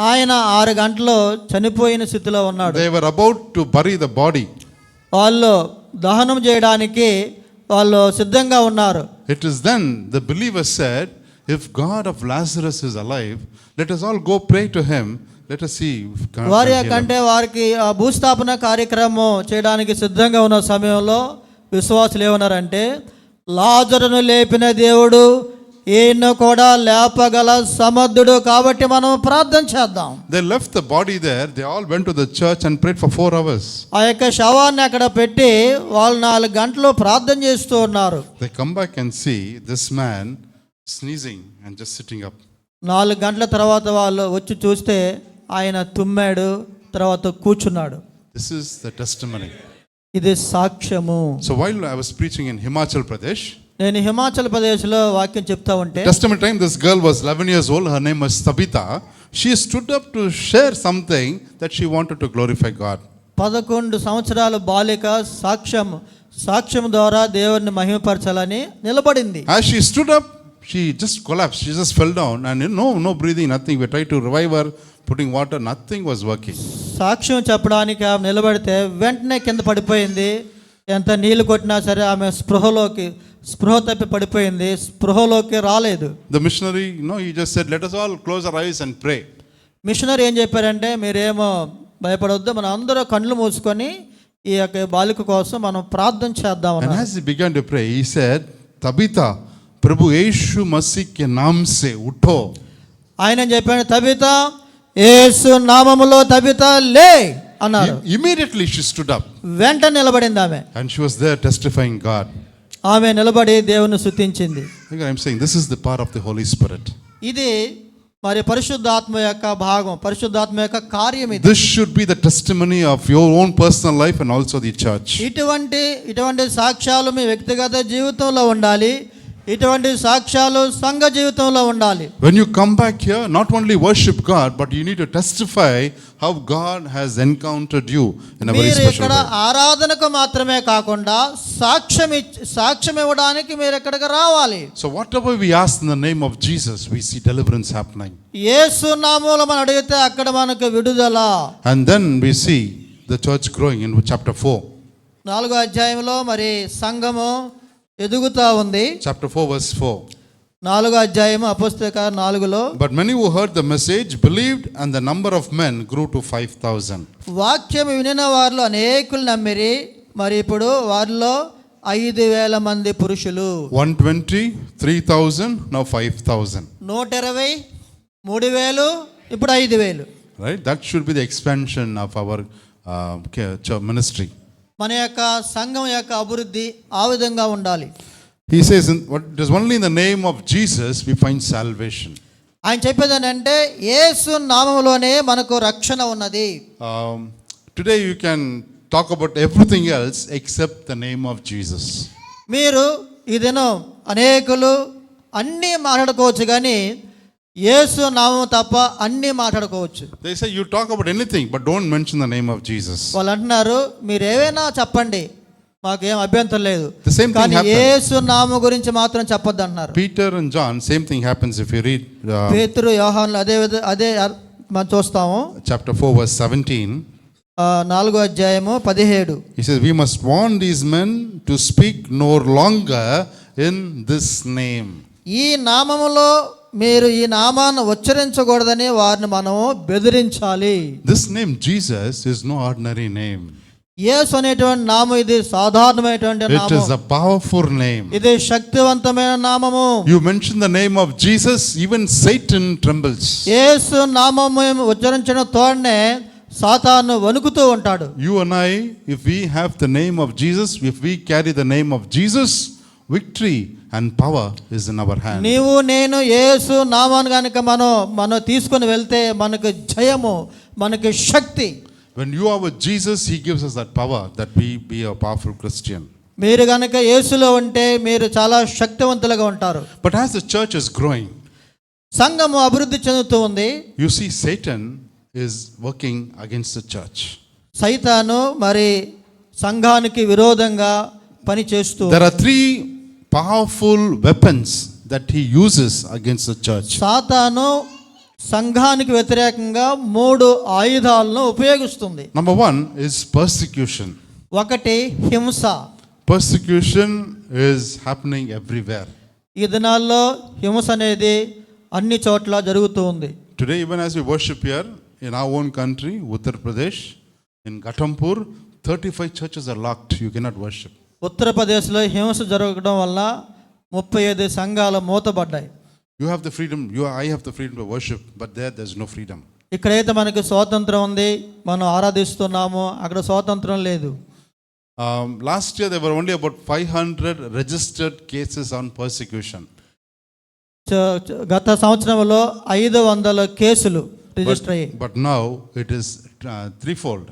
ఆయన 6 గంటలు చనిపోయిన స్థితిలో ఉన్నాడు. They were about to bury the body. వాళ్ళు దహనం చేయడానికి వాళ్ళు సిద్ధంగా ఉన్నారు. It is then the believer said, if God of Lazarus is alive, let us all go pray to him. Let us see if God వారి can heal him. కంటే వారికి భూస్థాపన కార్యక్రమం చేయడానికి సిద్ధంగా ఉన్న సమయంలో విశ్వాసులు ఏమన్నారంటే, లాజరును లేపిన దేవుడు ఈయన కూడా లేపగల సమర్థుడు కాబట్టి మనం ప్రార్థన చేద్దాం. They left the body there. They all went to the church and prayed for 4 hours. ఆ యొక్క శవాన్ని అక్కడ పెట్టి వాళ్ళు 4 గంటలు ప్రార్థన చేస్తూ ఉన్నారు. They come back and see this man sneezing and just sitting up. 4 గంటల తర్వాత వాళ్ళు వచ్చి చూస్తే ఆయన తుమ్మాడు, తర్వాత కూర్చున్నాడు. This is the testimony. ఇది సాక్ష్యము. So while I was preaching in Himachal Pradesh, నేను హిమాచల్ ప్రదేశ్లో వాక్యం చెప్తా ఉంటే, testimony time, this girl was 11 years old. Her name was Tabitha. She stood up to share something that she wanted to glorify God. 11 సంవత్సరాల బాలిక సాక్ష్యం ద్వారా దేవుని మహిమపరచాలని నిలబడింది. As she stood up, she just collapsed. She just fell down and no breathing, nothing. We tried to revive her, putting water, nothing was working. సాక్ష్యం చెప్పడానికి ఆమె నిలబడితే వెంటనే కింద పడిపోయింది. ఎంత నీళ్లు కొట్టినా సరే ఆమె స్పృహ తప్పి పడిపోయింది, స్పృహలోకి రాలేదు. The missionary, he just said, let us all close our eyes and pray. Missionary ఏం చెప్పారంటే, మీరేమో భయపడొద్దు, మనం అందరూ కళ్ళు మూసుకొని ఈ యొక్క బాలిక కోసం మనం ప్రార్థన చేద్దాం. And as he began to pray, he said, Tabitha, Prabhu Yeshu Masih ke naam se utho. ఆయన చెప్పాడు, తబితా, యేసు నామములో తబితా లే అన్నారు. Immediately she stood up. వెంటనే నిలబడింది ఆమె. And she was there testifying God. ఆమె నిలబడి దేవుని స్తుతించింది. Again, I'm saying this is the part of the Holy Spirit. ఇది మరి పరిశుద్ధాత్మ యొక్క భాగం, పరిశుద్ధాత్మ యొక్క కార్యం ఇది. This should be the testimony of your own personal life and also the church. ఇటువంటి సాక్ష్యాలు మీ వ్యక్తిగత జీవితంలో ఉండాలి, ఇటువంటి సాక్ష్యాలు సంఘ జీవితంలో ఉండాలి. When you come back here, not only worship God, but you need to testify how God has encountered you in a very మీరు special ఇక్కడ way. ఆరాధనకు మాత్రమే కాకుండా సాక్ష్యం ఇవ్వడానికి మీరు ఇక్కడికి రావాలి. So whatever we ask in the name of Jesus, we see deliverance happening. యేసు నామములో మనం అడిగితే అక్కడ మనకు విడుదల. And then we see the church growing in chapter 4. 4వ అధ్యాయంలో మరి సంఘము ఎదుగుతా ఉంది. Chapter 4 verse 4. 4వ అధ్యాయం అపోస్తల కార్యం 4లో, But many who heard the message believed, and the number of men grew to 5,000. వాక్యం వినిన వారిలో అనేకులు నమ్మిరి. మరి ఇప్పుడు వారిలో 5,000 మంది పురుషులు. 120, 3,000, now 5,000. 120, 3,000, ఇప్పుడు 5,000. Right? That should be the expansion of our church ministry. మన యొక్క సంఘం యొక్క అభివృద్ధి ఆ విధంగా ఉండాలి. He says, it is only in the name of Jesus we find salvation. ఆయన చెప్పేది ఏంటంటే యేసు నామములోనే మనకు రక్షణ ఉన్నది. Today you can talk about everything else except the name of Jesus. మీరు ఈ దినం అనేకులు అన్నీ మాట్లాడుకోవచ్చు, కానీ యేసు నామం తప్ప అన్నీ మాట్లాడుకోవచ్చు. They say you talk about anything but don't mention the name of Jesus. వాళ్ళు అంటున్నారు మీరు ఏవైనా చెప్పండి, మాకేం అభ్యంతరం లేదు, The same thing కానీ happened. యేసు నామం గురించి మాత్రం చెప్పొద్దు అంటున్నారు. Peter and John, same thing happens if you read పేతురు, యోహానులు అదే మనం చూస్తాము. chapter 4 verse 17. 4వ అధ్యాయము 17. He says, we must warn these men to speak no longer in this name. ఈ నామములో మీరు ఈ నామాన్ని ఉచ్చరించకూడదని వారిని మనము బెదిరించాలి. This name Jesus is no ordinary name. యేసు అనేటువంటి నామం ఇది సాధారణమైనటువంటి It నామం. is a powerful name. ఇది శక్తివంతమైన నామము. You mention the name of Jesus, even Satan trembles. యేసు నామము ఉచ్చరించిన తోడనే సాతాను వణుకుతూ ఉంటాడు. You and I, if we have the name of Jesus, if we carry the name of Jesus, victory and power is in our hand. నీవు నేను యేసు నామాన్ని కనుక మనం తీసుకొని వెళ్తే మనకు జయము, మనకు శక్తి. When you are with Jesus, He gives us that power that we be a powerful Christian. మీరు కనుక యేసులో ఉంటే మీరు చాలా శక్తివంతులుగా ఉంటారు. But as the church is growing, సంఘము అభివృద్ధి చెందుతూ ఉంది. you see Satan is working against the church. సైతాను మరి సంఘానికి విరోధంగా పని చేస్తూ. There are 3 powerful weapons that he uses against the church. సాతాను సంఘానికి వ్యతిరేకంగా 3 ఆయుధాలను ఉపయోగిస్తుంది. Number 1 is persecution. ఒకటి హింస. Persecution is happening everywhere. ఈ దినాల్లో హింస అనేది అన్ని చోట్ల జరుగుతూ ఉంది. Today, even as we worship here in our own country, Uttar Pradesh, in Ghatampur, 35 churches are locked. You cannot worship. ఉత్తరప్రదేశ్లో హింస జరగడం వల్ల 35 సంఘాలు మూతపడ్డాయి. You have the freedom, I have the freedom to worship, but there's no freedom. ఇక్కడైతే మనకి స్వాతంత్రం ఉంది, మనం ఆరాధిస్తున్నాము, అక్కడ స్వాతంత్రం లేదు. Last year there were only about 500 registered cases on persecution. గత సంవత్సరంలో 500 కేసులు రిజిస్టర్ అయ్యాయి. But now it is threefold.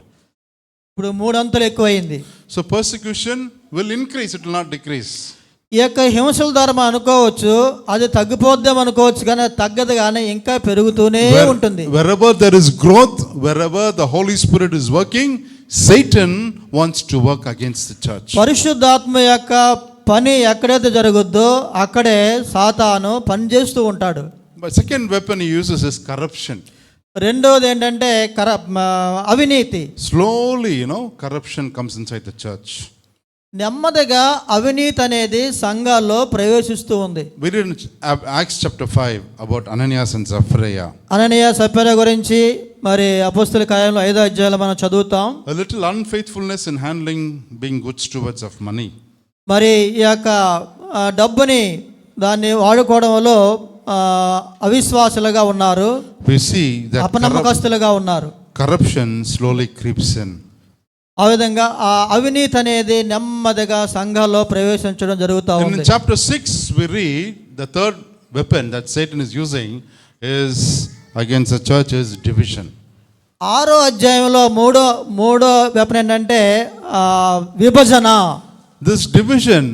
ఇప్పుడు 3 అంతలు ఎక్కువైంది. So persecution will increase, it will not decrease. ఈ యొక్క హింసల ద్వారా మనం అనుకోవచ్చు అది తగ్గిపోద్దాం అనుకోవచ్చు, కానీ అది తగ్గదు, కానీ ఇంకా పెరుగుతూనే ఉంటుంది. Wherever there is growth, wherever the Holy Spirit is working, Satan wants to work against the church. పరిశుద్ధాత్మ యొక్క పని ఎక్కడైతే జరుగుద్దో అక్కడే సాతాను పనిచేస్తూ ఉంటాడు. But second weapon he uses is corruption. రెండోది ఏంటంటే అవినీతి. Slowly, corruption comes inside the church. నెమ్మదిగా అవినీతి అనేది సంఘాల్లో ప్రవేశిస్తూ ఉంది. We read in Acts chapter 5 about Ananias and Sapphira. అననీయ సప్ఫీరా గురించి మరి అపోస్తల కార్యాలు 5వ అధ్యాయంలో మనం చదువుతాం. A little unfaithfulness in handling being good stewards of money. మరి ఈ యొక్క డబ్బుని దాన్ని వాడుకోవడంలో అవిశ్వాసులుగా ఉన్నారు, We see that అపనమ్మకస్తులుగా ఉన్నారు. corruption slowly creeps in. ఆ విధంగా ఆ అవినీతి అనేది నెమ్మదిగా సంఘాల్లో ప్రవేశించడం జరుగుతూ And ఉంది. in chapter 6 we read the third weapon that Satan is using is against the church is division. 6వ అధ్యాయంలో మూడో వెపన్ ఏంటంటే విభజన. This division,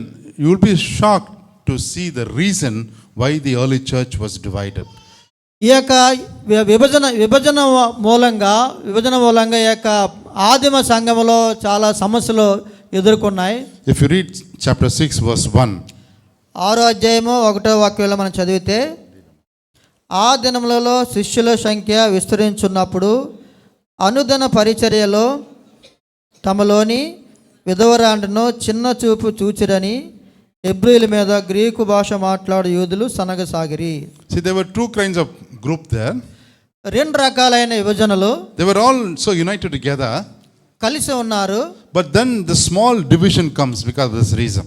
you will be shocked to see the reason why the early church was divided. ఈ యొక్క విభజన మూలంగా ఈ యొక్క ఆదిమ సంఘములో చాలా సమస్యలు ఎదుర్కొన్నాయి. If you read chapter 6 verse 1, 6వ అధ్యాయము 1వ వాక్యంలో మనం చదివితే, ఆ దినములలో శిష్యుల సంఖ్య విస్తరించున్నప్పుడు అనుదిన పరిచర్యలో తమలోని విధవరాండును చిన్న చూపు చూచిరని హెబ్రీయుల మీద గ్రీకు భాష మాట్లాడు యూదులు సనగసాగిరి. see, there were two kinds of group there. 2 రకాలైన విభజనలు. They were all so united together, కలిసి ఉన్నారు. but then the small division comes because of this reason.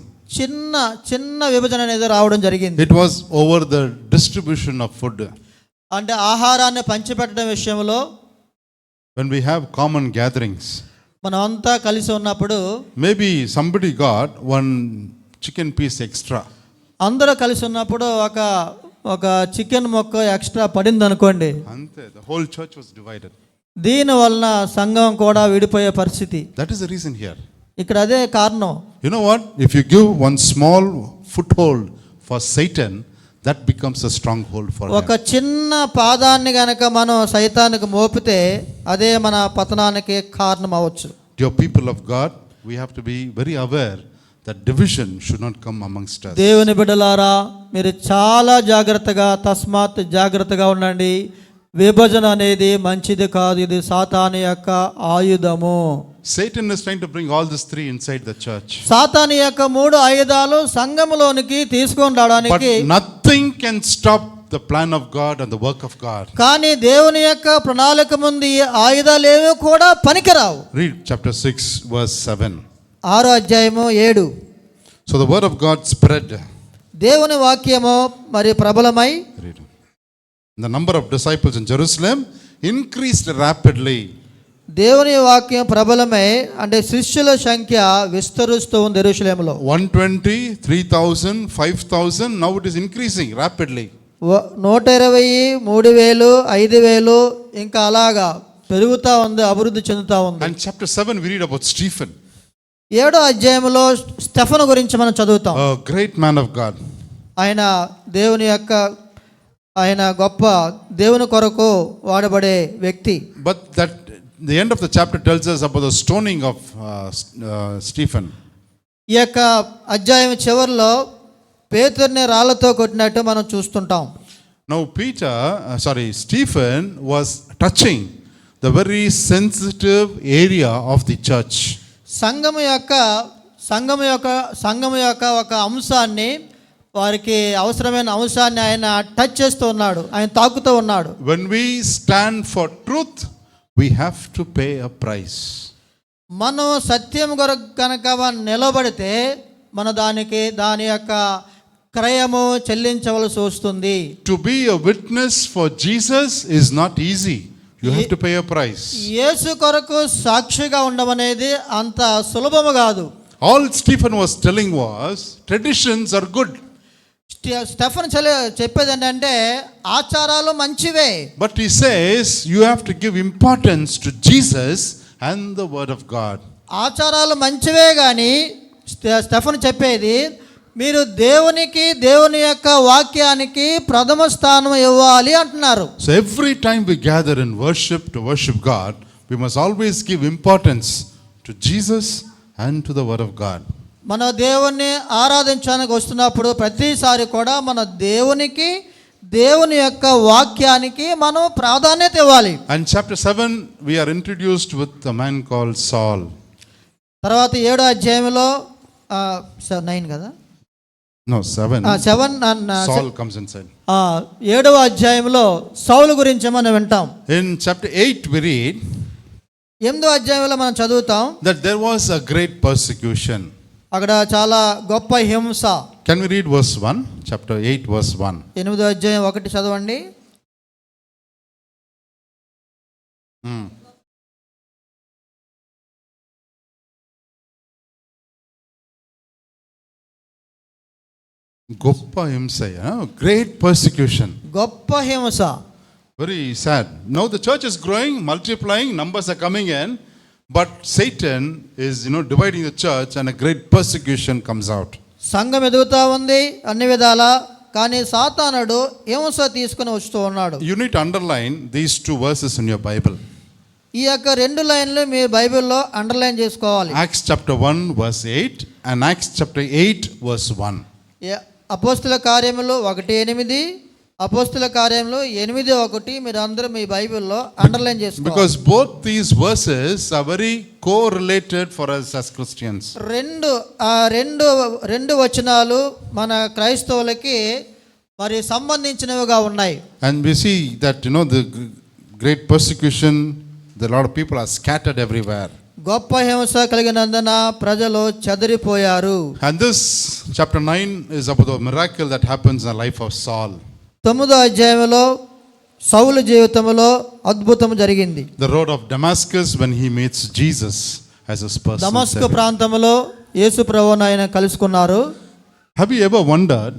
చిన్న విభజన అనేది రావడం జరిగింది. It was over the distribution of food. అంటే ఆహారాన్ని పంచిపెట్టడం విషయంలో. When we have common gatherings, మనం అంతా కలిసి ఉన్నప్పుడు maybe somebody got one chicken piece extra. అందరూ కలిసి ఉన్నప్పుడు ఒక చికెన్ మొక్క ఎక్స్ట్రా పడింది అనుకోండి, Ante, the whole church was divided. దీని వలన సంఘం కూడా విడిపోయే పరిస్థితి. That is the reason here. ఇక్కడ అదే కారణం. You know what? If you give one small foothold for Satan, that becomes a stronghold for ఒక them. చిన్న పాదాన్ని గనక మనం సైతానికి మోపితే అదే మన పతనానికి కారణం అవ్వచ్చు. Dear people of God, we have to be very aware that division should not come amongst us. దేవుని బిడ్డలారా, మీరు చాలా తస్మాత్ జాగ్రత్తగా ఉండండి. విభజన అనేది మంచిది కాదు. ఇది సాతాను యొక్క ఆయుధము. Satan is trying to bring all these three inside the church. సాతాను యొక్క 3 ఆయుధాలు సంఘములోనికి తీసుకొని But రావడానికి nothing can stop the plan of God and the work of God. కానీ దేవుని యొక్క ప్రణాళిక ముందు ఈ ఆయుధాలు ఏమీ కూడా పనికిరావు. Read chapter 6 verse 7. 6వ అధ్యాయము 7. So the word of God spread. దేవుని వాక్యము మరి ప్రబలమై Read. The number of disciples in Jerusalem increased rapidly. దేవుని వాక్యం ప్రబలమై అంటే శిష్యుల సంఖ్య విస్తరిస్తూ ఉంది యెరూషలేములో. 120, 3,000, 5,000, now it is increasing rapidly. 120, 3,000, 5,000 ఇంకా అలాగా పెరుగుతూ ఉంది, అభివృద్ధి చెందుతూ ఉంది. And chapter 7 we read about Stephen. 7వ అధ్యాయంలో స్టెఫను గురించి మనం చదువుతాం. A great man of God. ఆయన గొప్ప దేవుని కొరకు వాడబడే వ్యక్తి. But that the end of the chapter tells us about the stoning of Stephen. ఈ యొక్క అధ్యాయం చివరిలో పేతురుని రాళ్లతో కొట్టినట్టు మనం చూస్తుంటాం. Now Stephen was touching the very sensitive area of the church. సంఘము యొక్క ఒక అంశాన్ని, వారికి అవసరమైన అంశాన్ని ఆయన టచ్ చేస్తూ ఉన్నాడు, ఆయన తాకుతూ ఉన్నాడు. When we stand for truth, we have to pay a price. మనం సత్యం కొరకు కనుక నిలబడితే మన దాని యొక్క క్రయము చెల్లించవలసి వస్తుంది. To be a witness for Jesus is not easy. You have to pay a price. యేసు కొరకు సాక్షిగా ఉండడం అనేది అంత సులభము కాదు. All Stephen was telling was traditions are good. Stefan చెప్పేది ఏంటంటే ఆచారాలు మంచివే. But he says you have to give importance to Jesus and the word of God. ఆచారాలు మంచివే కానీ స్టెఫన్ చెప్పేది మీరు దేవుని యొక్క వాక్యానికి ప్రథమ స్థానం ఇవ్వాలి అంటున్నారు. So every time we gather in worship to worship God, we must always give importance to Jesus and to the word of God. మన దేవుణ్ణి ఆరాధించడానికి వస్తున్నప్పుడు ప్రతిసారి కూడా మన దేవుని యొక్క వాక్యానికి మనం ప్రాధాన్యత ఇవ్వాలి. And chapter 7 we are introduced with a man called Saul. తర్వాత 7వ అధ్యాయంలో 9 కదా? No, 7. 7 Saul comes inside. 7వ అధ్యాయంలో సౌలు గురించి మనం వింటాం. In chapter 8 we read 8వ అధ్యాయంలో మనం చదువుతాం that there was a great persecution. అక్కడ చాలా గొప్ప హింస. Can we read verse 1? Chapter 8 verse 1. 8వ అధ్యాయం 1 చదవండి. Goppa Himsaya, great persecution. గొప్ప హింస. Very sad. Now the church is growing, multiplying, numbers are coming in, but Satan is, dividing the church and a great persecution comes out. సంఘం ఎదుగుతా ఉంది అన్ని విధాల, కానీ సాతానుడు హింస తీసుకుని వస్తూ ఉన్నాడు. You need to underline these two verses in your Bible. ఈ యొక్క 2 లైన్లు మీ బైబిల్లో అండర్లైన్ చేసుకోవాలి. Acts chapter 1 verse 8 and Acts chapter 8 verse 1. అపోస్తుల కార్యములు 1:8, అపోస్తుల కార్యములు 8:1 మీరు అందరూ మీ బైబిల్లో అండర్లైన్ చేసుకోవాలి. Because both these verses are very correlated for us as Christians. రెండు వచనాలు మన క్రైస్తవులకి మరి సంబంధించినవిగా ఉన్నాయి. And we see that the great persecution, a lot of people are scattered everywhere. గొప్ప హింస కలిగినందున ప్రజలు చెదిరిపోయారు. And this chapter 9 is about the miracle that happens in the life of Saul. 9వ అధ్యాయంలో సౌలు జీవితంలో అద్భుతం జరిగింది. The road of Damascus when he meets Jesus as his personal దమస్కు savior. ప్రాంతంలో యేసు ప్రభువును ఆయన కలుసుకున్నారు. Have you ever wondered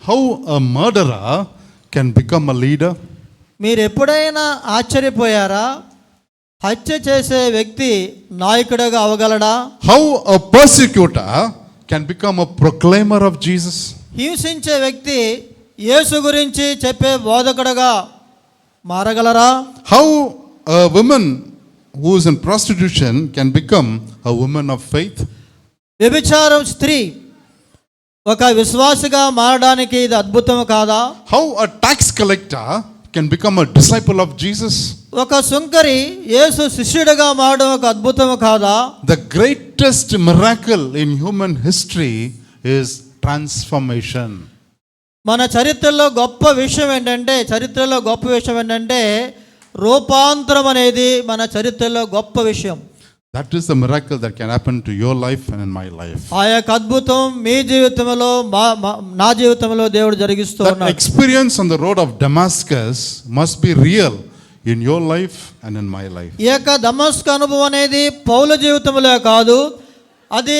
how a murderer can become a leader? మీరు ఎప్పుడైనా ఆశ్చర్యపోయారా, హత్య చేసే వ్యక్తి నాయకుడిగా అవగలడా? How a persecutor can become a proclaimer of Jesus? హింసించే వ్యక్తి యేసు గురించి చెప్పే బోధకుడుగా మారగలరా? How a woman who is in prostitution can become a woman of faith? వ్యభిచారం స్త్రీ ఒక విశ్వాసిగా మారడానికి ఇది అద్భుతం కాదా? How a tax collector can become a disciple of Jesus? ఒక సుంకరి యేసు శిష్యుడిగా మారడం ఒక అద్భుతం కాదా? The greatest miracle in human history is transformation. మన చరిత్రలో గొప్ప విషయం ఏంటంటే రూపాంతరం అనేది మన చరిత్రలో గొప్ప విషయం. That is the miracle that can happen to your life and in my life. ఆ యొక్క అద్భుతం మీ జీవితంలో నా జీవితంలో దేవుడు జరిగిస్తూ That ఉన్నాడు. experience on the road of Damascus must be real in your life and in my life. ఈ యొక్క దమస్కు అనుభవం అనేది పౌలు జీవితంలో కాదు, అది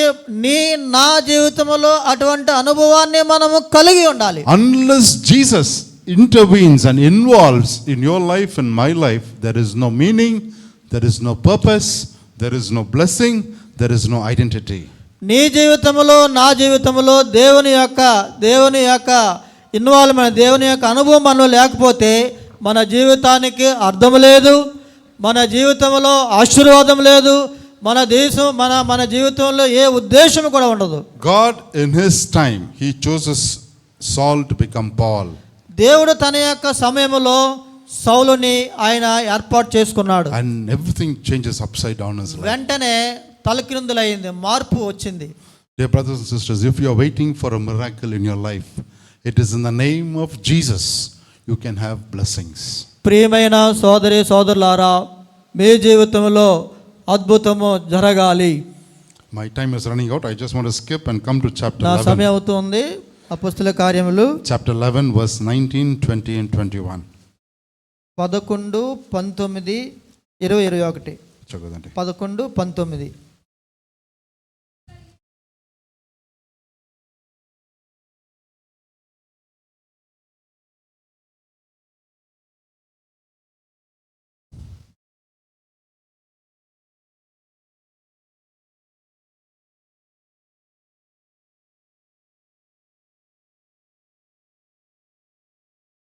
నా జీవితంలో అటువంటి అనుభవాన్ని మనము కలిగి ఉండాలి. Unless Jesus intervenes and involves in your life and my life, there is no meaning, there is no purpose, there is no blessing, there is no identity. నీ జీవితంలో నా జీవితంలో దేవుని యొక్క ఇన్వాల్వ్మెంట్, దేవుని యొక్క అనుభవం మనలో లేకపోతే మన జీవితానికి అర్థం లేదు, మన జీవితంలో ఆశీర్వాదం లేదు, మన జీవితంలో ఏ ఉద్దేశం కూడా ఉండదు. God in his time he chooses Saul to become Paul. దేవుడు తన యొక్క సమయంలో సౌలుని ఆయన ఏర్పాటు చేసుకున్నాడు. And everything changes upside down in his life. వెంటనే తలకిందులైంది, మార్పు వచ్చింది. Dear brothers and sisters, if you are waiting for a miracle in your life, it is in the name of Jesus you can have blessings. ప్రియమైన సోదరులారా, మీ జీవితంలో అద్భుతము జరగాలి. My time is running out. I just want to skip and come to chapter నా 11. సమయం అవుతుంది. అపొస్తలుల కార్యములు Chapter 11 verse 19, 20 and 21. 11, 19, 20, 21. చదవండి. 11, 19.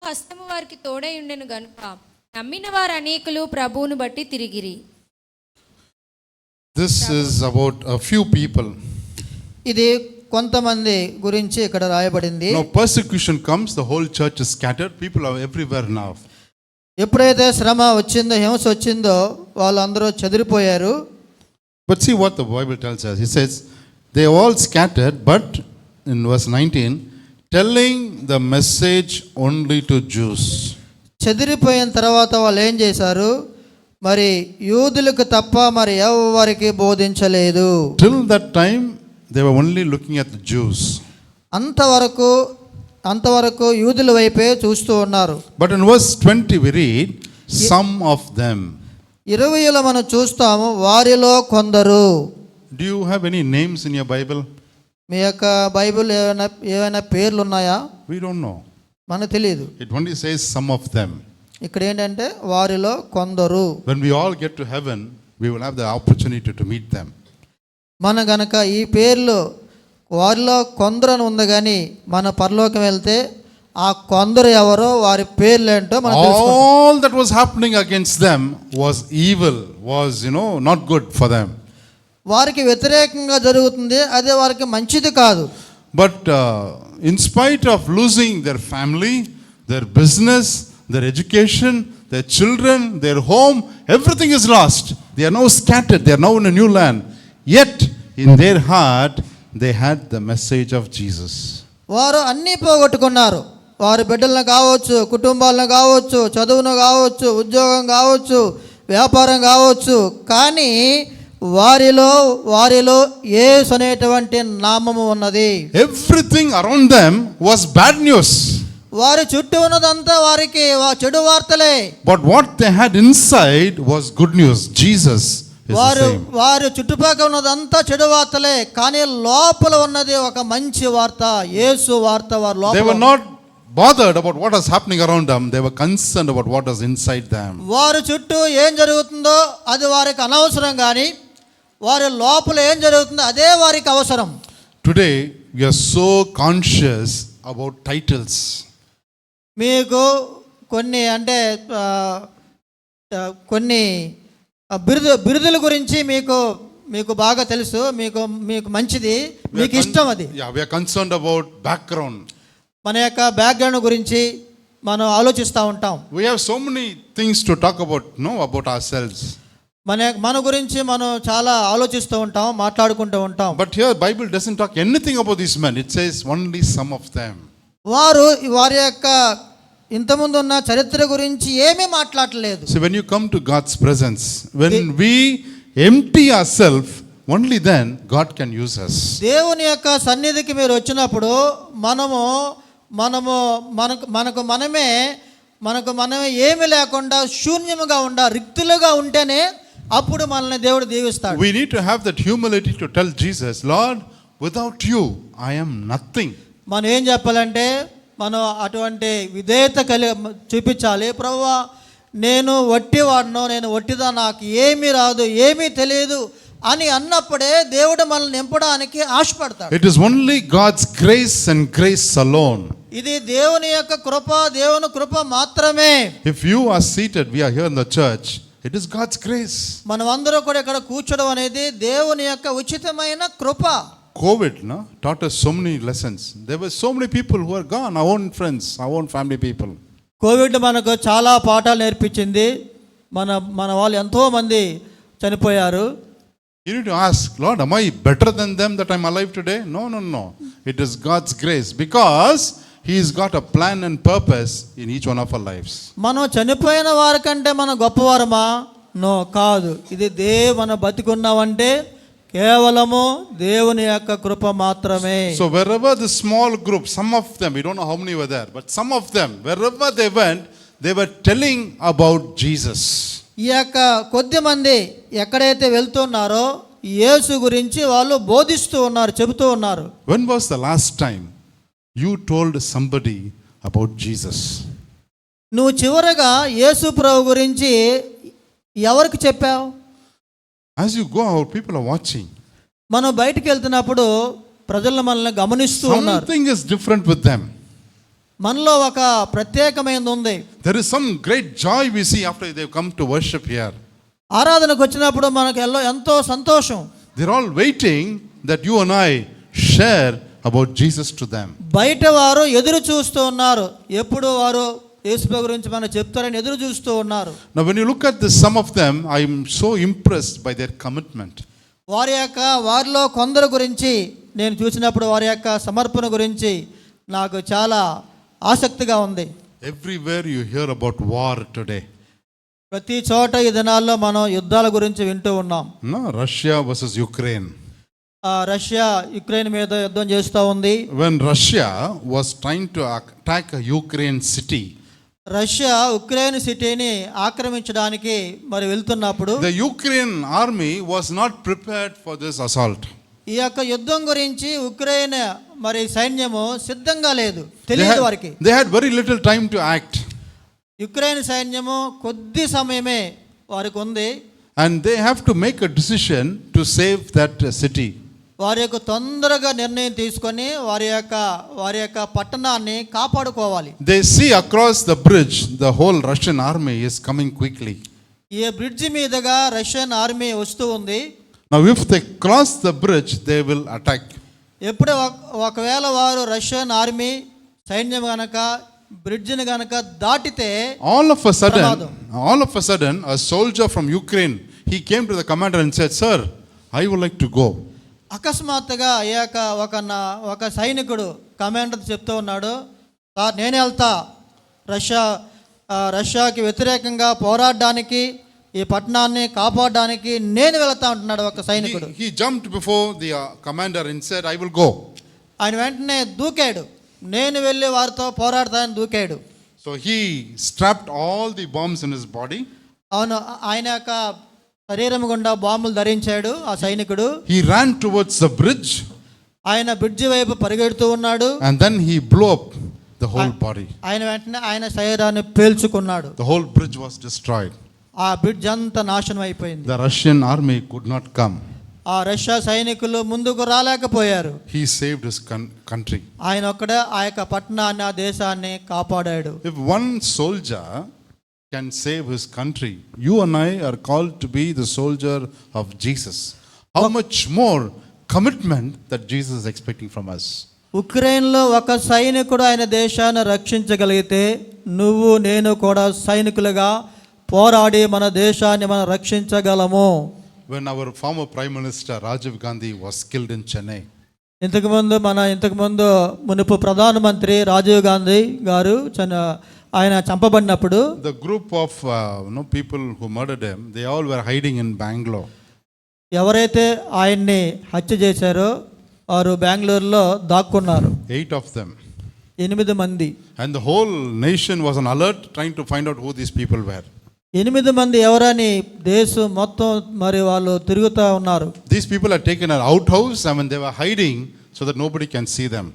హస్తము వారికి తోడై ఉండెను గనుక నమ్మిన వారు అనేకులు ప్రభువును బట్టి తిరిగిరి. This is about a few people. ఇది కొంతమంది గురించి ఇక్కడ రాయబడింది. Now persecution comes, the whole church is scattered. People are everywhere now. ఎప్పుడైతే శ్రమ వచ్చిందో, హింస వచ్చిందో, వాళ్ళందరూ చెదిరిపోయారు. But see what the Bible tells us. It says they all scattered, but in verse 19 telling the message only to Jews. చెదిరిపోయిన తర్వాత వాళ్ళు ఏం చేశారు? మరి యూదులకు తప్ప మరి ఎవరికి బోధించలేదు. Till that time they were only looking at the Jews. అంతవరకు యూదుల వైపే చూస్తూ ఉన్నారు. But in verse 20 we read some of them. 20లో మనం చూస్తాము, వారిలో కొందరు. Do you have any names in your Bible? మీ యొక్క బైబిల్ ఏమైనా పేర్లు ఉన్నాయా? We don't know. మనకు తెలియదు. It only says some of them. ఇక్కడ ఏంటంటే వారిలో కొందరు. When we all get to heaven, we will have the opportunity to meet them. మన గనక ఈ పేర్లు వారిలో కొందరు అని ఉంది, కానీ మన పరలోకం వెళ్తే ఆ కొందరు ఎవరో వారి పేర్లు ఏంటో మనం తెలుసుకుంటాం. All that was happening against them was evil, was not good for them. వారికి వ్యతిరేకంగా జరుగుతుంది, అదే వారికి మంచిది కాదు. But in spite of losing their family, their business, their education, their children, their home, everything is lost. They are now scattered. They are now in a new land. Yet in their heart they had the message of Jesus. వారు అన్నీ పోగొట్టుకున్నారు. వారి బిడ్డలను కావచ్చు, కుటుంబాలను కావచ్చు, చదువును కావచ్చు, ఉద్యోగం కావచ్చు, వ్యాపారం కావచ్చు, కానీ వారిలో యేసు అనేటువంటి నామము ఉన్నది. Everything around them was bad news. వారి చుట్టూ ఉన్నదంతా వారికి చెడు వార్తలే. But what they had inside was good news. Jesus is the same. వారి చుట్టుపక్కల ఉన్నదంతా చెడు వార్తలే, కానీ లోపల ఉన్నది ఒక మంచి వార్త, యేసు వార్త. వారి లోపల They were not bothered about what was happening around them. They were concerned about what was inside them. వారి చుట్టూ ఏం జరుగుతుందో అది వారికి అనవసరం, కానీ వారి లోపల ఏం జరుగుతుందో అదే వారికి అవసరం. Today we are so conscious about titles. మీకు కొన్ని కొన్ని బిరుదుల గురించి మీకు బాగా తెలుసు, మీకు మంచిది, మీకు ఇష్టం అది. We are concerned about background. మన యొక్క బ్యాక్గ్రౌండ్ గురించి మనం ఆలోచిస్తూ ఉంటాం. We have so many things to talk about ourselves. మన గురించి మనం చాలా ఆలోచిస్తూ ఉంటాం, మాట్లాడుకుంటూ ఉంటాం. But here Bible doesn't talk anything about these men. It says only some of them. వారి యొక్క ఇంతకుముందు ఉన్న చరిత్ర గురించి ఏమీ మాట్లాడలేదు. So when you come to God's presence, when we empty ourselves, only then God can use us. దేవుని యొక్క సన్నిధికి మీరు వచ్చినప్పుడు మనకు మనమే ఏమీ లేకుండా శూన్యముగా రిక్తులుగా ఉంటేనే అప్పుడు మనల్ని దేవుడు దీవిస్తాడు. We need to have that humility to tell Jesus, Lord, without you I am nothing. మనం ఏం చెప్పాలంటే మనం అటువంటి విధేయత చూపించాలి. ప్రభువా, నేను వట్టివాడను, నేను వట్టిదా, నాకు ఏమీ రాదు, ఏమీ తెలియదు అని అన్నప్పుడే దేవుడు మనల్ని నింపడానికి ఆశపడతాడు. It is only God's grace and grace alone. ఇది దేవుని యొక్క కృప, దేవుని కృప మాత్రమే. If you are seated, we are here in the church, it is God's grace. మనం అందరూ కూడా ఇక్కడ కూర్చోవడం అనేది దేవుని యొక్క ఉచితమైన కృప. COVID taught us so many lessons. There were so many people who are gone, our own friends, our own family people. Covid మనకు చాలా పాఠాలు నేర్పించింది. మన వాళ్ళు ఎంతో మంది చనిపోయారు. You need to ask, Lord, am I better than them that I'm alive today? No. It is God's grace, because He's got a plan and purpose in each one of our lives. మనం చనిపోయిన వారికంటే మనం గొప్పవారమా? No, కాదు. ఇది మన బతికున్నామంటే కేవలము దేవుని యొక్క కృప మాత్రమే. So wherever the small group, some of them, we don't know how many were there, but some of them, wherever they went, they were telling about Jesus. ఈ యొక్క కొద్ది మంది ఎక్కడైతే వెళ్తున్నారో యేసు గురించి వాళ్ళు బోధిస్తూ ఉన్నారు, చెబుతూ ఉన్నారు. When was the last time you told somebody about Jesus? నువ్వు చివరగా యేసు ప్రభు గురించి ఎవరికి చెప్పావు? As you go out, people are watching. మనం బయటికి వెళ్తున్నప్పుడు ప్రజలు మనల్ని గమనిస్తూ ఉన్నారు. Something is different with them. మనలో ఒక ప్రత్యేకమైనది ఉంది. There is some great joy we see after they come to worship here. ఆరాధనకు వచ్చినప్పుడు మనకు ఎంతో సంతోషం. They're all waiting that you and I share about Jesus to them. బయట వారు ఎదురు చూస్తూ ఉన్నారు, ఎప్పుడు వారు యేసు గురించి మనం చెప్తారని ఎదురు చూస్తూ ఉన్నారు. Now when you look at this, some of them, I am so impressed by their commitment. వారిలో కొందరు గురించి నేను చూసినప్పుడు వారి యొక్క సమర్పణ గురించి నాకు చాలా ఆసక్తిగా ఉంది. Everywhere you hear about war today. ప్రతి చోట ఈ దినాల్లో మనం యుద్ధాల గురించి వింటూ ఉన్నాం. Russia versus Ukraine. Russia Ukraine మీద యుద్ధం చేస్తూ ఉంది. When Russia was trying to attack a Ukraine city, Russia Ukraine సిటీని ఆక్రమించడానికి వెళ్తున్నప్పుడు the Ukraine army was not prepared for this assault. ఈ యొక్క యుద్ధం గురించి ఉక్రెయిన్ మరి సైన్యము సిద్ధంగా లేదు, They తెలియదు వారికి. they had very little time to act. Ukraine సైన్యము కొద్ది సమయమే వారికి ఉంది. And they have to make a decision to save that city. వారి యొక్క తొందరగా నిర్ణయం తీసుకొని వారి యొక్క పట్టణాన్ని కాపాడుకోవాలి. They see across the bridge the whole Russian army is coming quickly. ఈ బ్రిడ్జి మీదుగా రష్యన్ ఆర్మీ వస్తూ ఉంది. Now if they cross the bridge, they will attack. ఎప్పుడు ఒకవేళ వారు రష్యన్ ఆర్మీ సైన్యం గనక బ్రిడ్జిని గనక దాటితే All of a sudden, a soldier from Ukraine, he came to the commander and said, "Sir, I would like to go." అకస్మాత్తుగా అయ్యాక ఒక సైనికుడు కమాండర్ చెప్తూ ఉన్నాడు, సార్ నేనే వెళ్తా రష్యాకి వ్యతిరేకంగా పోరాడడానికి, ఈ పట్టణాన్ని కాపాడడానికి నేను వెళ్తా అంటున్నాడు ఒక సైనికుడు. He jumped before the commander and said, "I will go." ఆయన వెంటనే దూకాడు, నేను వెళ్ళి వారితో పోరాడతానని దూకాడు. So he strapped all the bombs in his body. అవును, ఆయన యొక్క శరీరం గుండా బాంబులు ధరించాడు ఆ సైనికుడు. He ran towards the bridge. ఆయన బ్రిడ్జి వైపు పరిగెడుతూ ఉన్నాడు. And then he blew up the whole body. ఆయన వెంటనే ఆయన శరీరాన్ని పేల్చుకున్నాడు. The whole bridge was destroyed. ఆ బ్రిడ్జ్ అంతా నాశనం అయిపోయింది. The Russian army could not come. ఆ రష్యా సైనికులు ముందుకు రాలేకపోయారు. He saved his country. ఆయన ఒక్కడే ఆ యొక్క పట్టణాన్ని, ఆ దేశాన్ని కాపాడాడు. If one soldier can save his country, you and I are called to be the soldier of Jesus. How much more commitment that Jesus is expecting from us. ఉక్రెయిన్లో ఒక సైనికుడు ఆయన దేశాన్ని రక్షించగలిగితే నువ్వు నేను కూడా సైనికులుగా పోరాడి మన దేశాన్ని మనం రక్షించగలము. When our former Prime Minister Rajiv Gandhi was killed in Chennai, ఇంతకుముందు మునుపు ప్రధానమంత్రి రాజీవ్ గాంధీ గారు ఆయన చంపబడినప్పుడు the group of people who murdered him, they all were hiding in Bangalore. ఎవరైతే ఆయన్ని హత్య చేశారో వారు బెంగళూరులో దాక్కున్నారు. 8 of them. 8 మంది. And the whole nation was on alert trying to find out who these people were. 8 మంది ఎవరని దేశం మొత్తం మరి వాళ్ళు తిరుగుతూ ఉన్నారు. These people had taken an outhouse and they were hiding so that nobody can see them.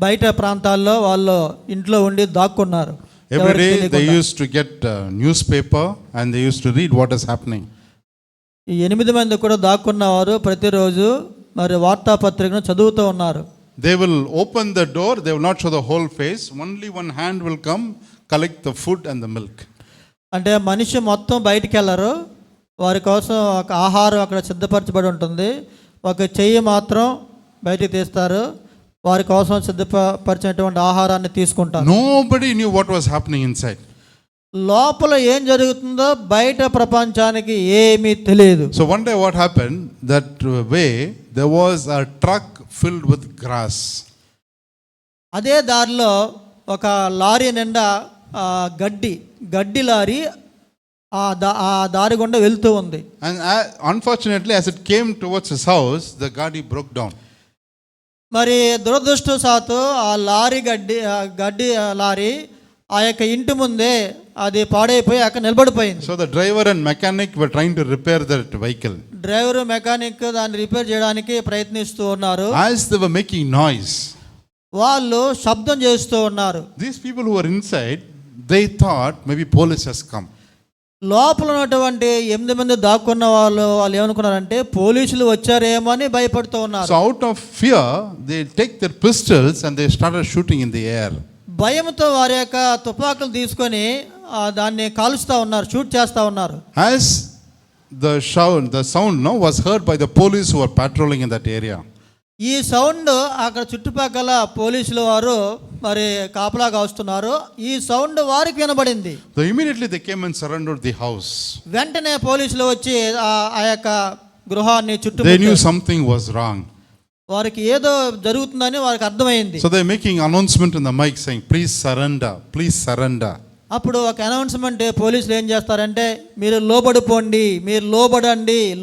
బయట ప్రాంతాల్లో వాళ్ళు ఇంట్లో ఉండి దాక్కున్నారు. Every day they used to get newspaper and they used to read what is happening. ఈ 8 మంది కూడా దాక్కున్నవారు ప్రతిరోజు మరి వార్తాపత్రికను చదువుతూ ఉన్నారు. They will open the door, they will not show the whole face, only one hand will come, collect the food and the milk. అంటే మనిషి మొత్తం బయటికి వెళ్ళరు, వారి కోసం ఒక ఆహారం అక్కడ సిద్ధపరచబడి ఉంటుంది, ఒక చెయ్యి మాత్రం బయటికి తీస్తారు, వారి కోసం సిద్ధపరిచినటువంటి ఆహారాన్ని తీసుకుంటారు. Nobody knew what was happening inside. లోపల ఏం జరుగుతుందో బయట ప్రపంచానికి ఏమీ తెలియదు. So one day what happened, that way there was a truck filled with grass. అదే దారిలో ఒక లారీ నిండా గడ్డి లారీ ఆ దారి గుండా వెళ్తూ ఉంది. And unfortunately as it came towards his house, the gadi broke down. మరి దురదృష్టవశాత్తు ఆ గడ్డి లారీ ఆ యొక్క ఇంటి ముందే అది పాడైపోయి అక్కడ నిలబడిపోయింది. So the driver and mechanic were trying to repair that vehicle. Driver mechanic దాన్ని రిపేర్ చేయడానికి ప్రయత్నిస్తూ ఉన్నారు. As they were making noise, వాళ్ళు శబ్దం చేస్తూ ఉన్నారు. these people who were inside, they thought maybe police has come. లోపల ఉన్నటువంటి 8 మంది దాక్కున్న వాళ్ళు ఏమనుకున్నారంటే పోలీసులు వచ్చారేమో అని భయపడుతూ ఉన్నారు. So out of fear, they take their pistols and they started shooting in the air. భయంతో వారి యొక్క తుపాకులు తీసుకొని దాన్ని కాలుస్తూ ఉన్నారు, షూట్ చేస్తూ ఉన్నారు. As the sound was heard by the police who were patrolling in that area. ఈ సౌండ్ అక్కడ చుట్టుపక్కల పోలీసులు వారు మరి కాపలాగా వస్తున్నారు, ఈ సౌండ్ వారికి వినబడింది. So immediately they came and surrendered the house. వెంటనే పోలీసులు వచ్చి ఆ యొక్క గృహాన్ని చుట్టుముట్టారు. They knew something was wrong. వారికి ఏదో జరుగుతుందని వారికి అర్థమైంది. So they're making announcement in the mic saying, "Please surrender, please surrender." అప్పుడు ఒక అనౌన్స్మెంట్ పోలీసులు ఏం చేస్తారంటే, మీరు లోబడిపోండి, మీరు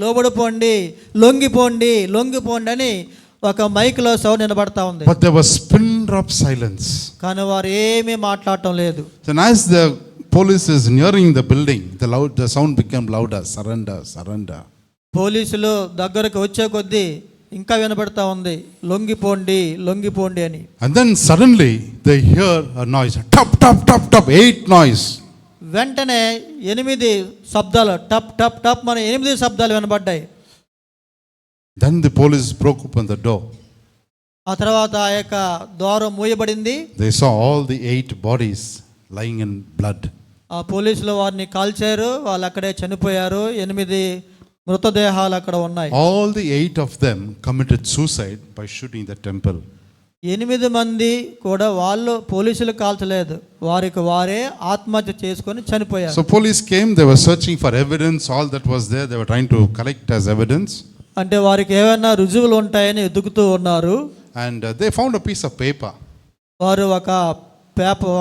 లోబడిపోండి, లొంగిపోండి అని ఒక మైక్లో సౌండ్ వినబడతా ఉంది. But there was pin drop silence. కానీ వారు ఏమీ మాట్లాడటం లేదు. Then as the police is nearing the building, the sound became louder, "Surrender, surrender." పోలీసులు దగ్గరకు వచ్చే కొద్దీ ఇంకా వినబడతా ఉంది, లొంగిపోండి లొంగిపోండి అని. And then suddenly they hear a noise. Tap, tap, tap, tap. 8 noise. వెంటనే 8 శబ్దాలు, టప్ టప్ టప్ మన 8 శబ్దాలు వినబడ్డాయి. Then the police broke open the door. ఆ తర్వాత ఆ యొక్క ద్వారం మూయబడింది. They saw all the 8 bodies lying in blood. ఆ పోలీసులు వారిని కాల్చారు, వాళ్ళు అక్కడే చనిపోయారు. 8 మృతదేహాలు అక్కడ ఉన్నాయి. All the 8 of them committed suicide by shooting the temple. 8 మంది కూడా వాళ్ళు పోలీసులు కాల్చలేదు, వారికి వారే ఆత్మహత్య చేసుకొని చనిపోయారు. So police came, they were searching for evidence, all that was there, they were trying to collect as evidence. అంటే వారికి ఏమైనా రుజువులు ఉంటాయని వెతుకుతూ ఉన్నారు. And they found a piece of paper. వారు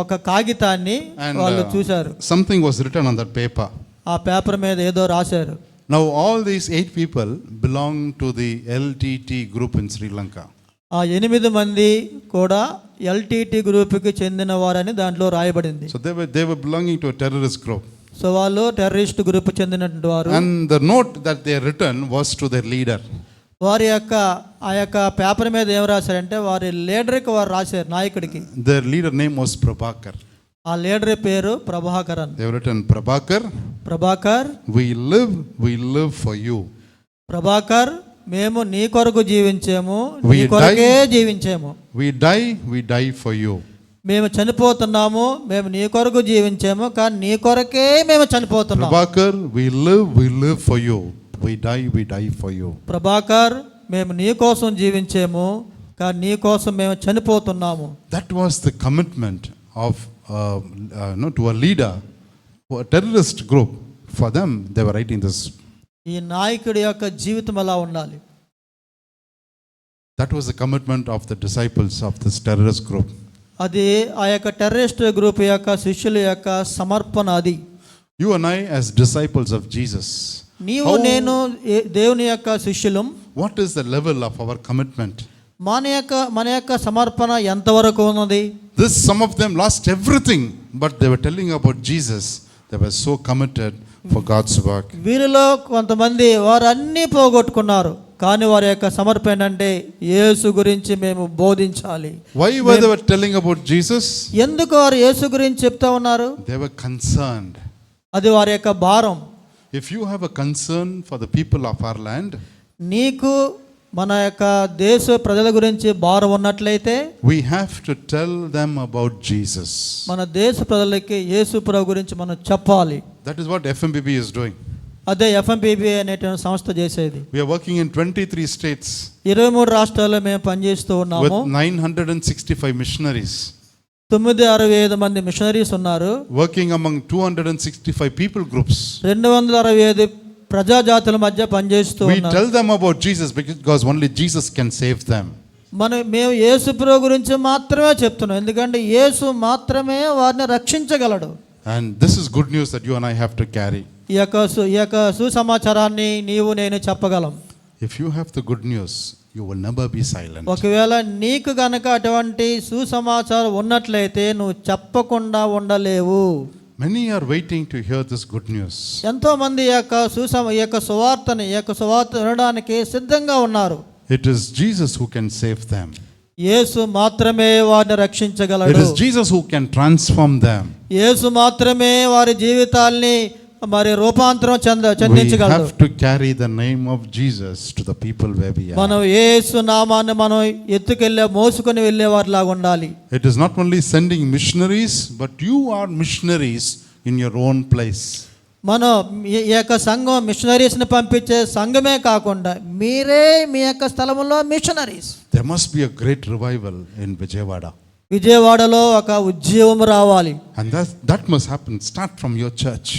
ఒక కాగితాన్ని And వాళ్ళు చూశారు. something was written on that paper. ఆ పేపర్ మీద ఏదో రాశారు. Now all these 8 people belong to the LTT group in Sri Lanka. ఆ 8 మంది కూడా LTT గ్రూప్కి చెందిన వారని దాంట్లో రాయబడింది. So they were belonging to a terrorist group. So వాళ్ళు టెర్రరిస్ట్ గ్రూప్ చెందినటువంటి వారు. And the note that they written was to their leader. వారి ఆ యొక్క పేపర్ మీద ఏం రాశారంటే వారి లీడర్కి వారు రాశారు, నాయకుడికి. Their leader name was Prabhakar. ఆ లీడర్ పేరు Prabhakaran. They have written, Prabhakar, we live for you. Prabhakar, మేము నీ కొరకు జీవించాము, We నీ కొరకే జీవించాము. We die for you. మేము చనిపోతున్నాము, మేము నీ కొరకు జీవించాము, కానీ నీ కొరకే మేము చనిపోతున్నాము. Prabhakar, we live for you. We die for you. Prabhakar, మేము నీ కోసం జీవించాము, కానీ నీ కోసం మేము చనిపోతున్నాము. That was the commitment of to a leader, a terrorist group. For them, they were writing this. ఈ నాయకుడి యొక్క జీవితం ఎలా ఉండాలి? That was the commitment of the disciples of this terrorist group. అది ఆ యొక్క టెర్రరిస్ట్ గ్రూప్ యొక్క శిష్యుల యొక్క సమర్పణ. అది You and I as disciples of Jesus, నీవు నేను దేవుని యొక్క శిష్యులం. what is the level of our commitment? మన యొక్క సమర్పణ ఎంతవరకు ఉన్నది? Some of them lost everything, but they were telling about Jesus. They were so committed for God's work. వీరిలో కొంతమంది వారు అన్నీ పోగొట్టుకున్నారు, కానీ వారి యొక్క సమర్పణ అంటే యేసు గురించి మేము బోధించాలి. Why were they were telling about Jesus? ఎందుకు వారు యేసు గురించి చెప్తా ఉన్నారు? They were concerned. అది వారి యొక్క భారం. If you have a concern for the people of our land, నీకు మన యొక్క దేశ ప్రజల గురించి భారం ఉన్నట్లయితే we have to tell them about Jesus. మన దేశ ప్రజలకి యేసు ప్రభు గురించి మనం చెప్పాలి. That is what FMPB is doing. అదే FMPB అనేటువంటి సంస్థ చేసేది. We are working in 23 states. 23 రాష్ట్రాల్లో మేము పనిచేస్తూ ఉన్నాము. With 965 missionaries. 965 మంది మిషనరీస్ ఉన్నారు. Working among 265 people groups. 265 ప్రజాజాతుల మధ్య పనిచేస్తూ We ఉన్నాం. tell them about Jesus because only Jesus can save them. మేము యేసు ప్రభు గురించి మాత్రమే చెప్తున్నాం, ఎందుకంటే యేసు మాత్రమే వారిని రక్షించగలడు. And this is good news that you and I have to carry. ఈ యొక్క సుసమాచారాన్ని నీవు నేను చెప్పగలం. If you have the good news, you will never be silent. ఒకవేళ నీకు గనక అటువంటి సుసమాచారం ఉన్నట్లయితే నువ్వు చెప్పకుండా ఉండలేవు. Many are waiting to hear this good news. ఎంతో మంది ఈ యొక్క సువార్తని వినడానికి సిద్ధంగా ఉన్నారు. It is Jesus who can save them. యేసు మాత్రమే వారిని రక్షించగలడు. It is Jesus who can transform them. యేసు మాత్రమే వారి జీవితాల్ని రూపాంతరం చెందించగలడు. We have to carry the name of Jesus to the people where we are. మనం యేసు నామాన్ని మనం మోసుకొని వెళ్ళేవారిలాగా ఉండాలి. It is not only sending missionaries, but you are missionaries in your own place. మనం ఈ యొక్క సంఘం మిషనరీస్ని పంపించే సంఘమే కాకుండా మీరే మీ యొక్క స్థలంలో machineries. There must be a great revival in Vijayawada. విజయవాడలో ఒక ఉద్యమం రావాలి. And that must happen. Start from your church.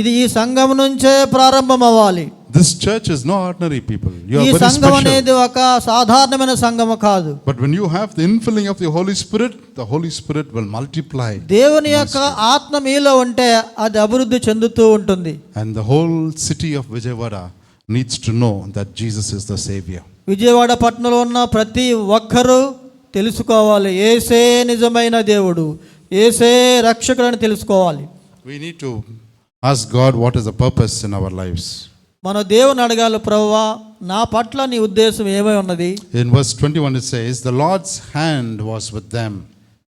ఇది ఈ సంఘం నుంచే ప్రారంభం అవ్వాలి. This church is no ordinary people. You are ఈ very సంఘం అనేది special. ఒక సాధారణమైన సంఘం కాదు. But when you have the infilling of the Holy Spirit will multiply. దేవుని యొక్క ఆత్మ మీలో ఉంటే అది అభివృద్ధి చెందుతూ ఉంటుంది. And the whole city of Vijayawada needs to know that Jesus is the Savior. Vijayawada పట్టణంలో ఉన్న ప్రతి ఒక్కరూ తెలుసుకోవాలి, యేసే నిజమైన దేవుడు, యేసే రక్షకుడని తెలుసుకోవాలి. We need to ask God what is the purpose in our lives. మన దేవుని అడగాలి, ప్రభువా నా పట్ల నీ ఉద్దేశం ఏమై ఉన్నది? In verse 21 it says, the Lord's hand was with them.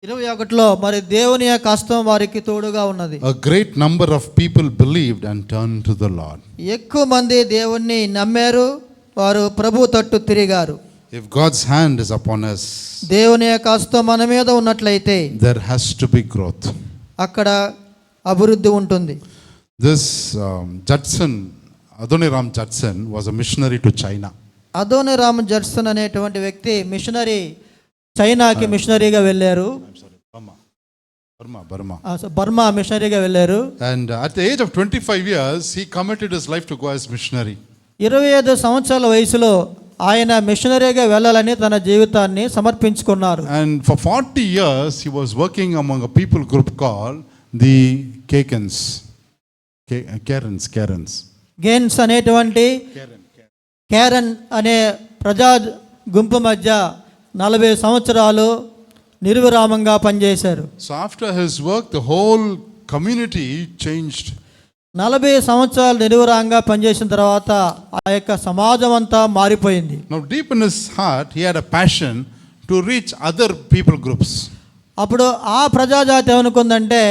21లో మరి దేవుని యొక్క హస్తం వారికి తోడుగా ఉన్నది. A great number of people believed and turned to the Lord. ఎక్కువ మంది దేవుణ్ణి నమ్మారు, వారు ప్రభు తట్టు తిరిగారు. If God's hand is upon us, దేవుని యొక్క హస్తం మన మీద ఉన్నట్లయితే there has to be growth. అక్కడ అభివృద్ధి ఉంటుంది. This Adoniram Judson was a missionary to China. Adoniram Judson అనేటువంటి వ్యక్తి మిషనరీ, చైనాకి మిషనరీగా వెళ్ళారు. Burma. బర్మా మిషనరీగా వెళ్ళారు. And at the age of 25 years, he committed his life to go as missionary. 25 సంవత్సరాల వయసులో ఆయన మిషనరీగా వెళ్ళాలని తన జీవితాన్ని సమర్పించుకున్నారు. And for 40 years, he was working among a people group called the Karens. Gains అనేటువంటి కేరన్ అనే ప్రజా గుంపు మధ్య 40 సంవత్సరాలు నిర్విరామంగా పనిచేశారు. So after his work, the whole community changed. 40 సంవత్సరాలు నిర్విరామంగా పనిచేసిన తర్వాత ఆ యొక్క సమాజం అంతా మారిపోయింది. Now deep in his heart, he had a passion to reach other people groups. అప్పుడు ఆ ప్రజాజాతి ఏమనుకుందంటే,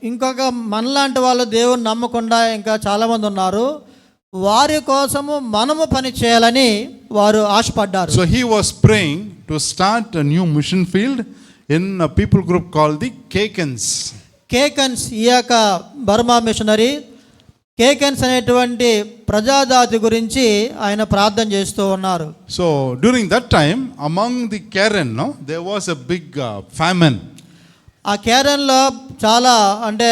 ఇంకొక మనలాంటి వాళ్ళు దేవుని నమ్మకుండా ఇంకా చాలామంది ఉన్నారు, వారి కోసము మనము పని చేయాలని వారు ఆశపడ్డారు. So he was praying to start a new mission field in a people group called the Karens. కేకన్స్, ఈ యొక్క బర్మా మిషనరీ కేకన్స్ అనేటువంటి ప్రజాజాతి గురించి ఆయన ప్రార్థన చేస్తూ ఉన్నారు. So during that time, among the Karen, there was a big famine. ఆ కేరన్లో చాలా అంటే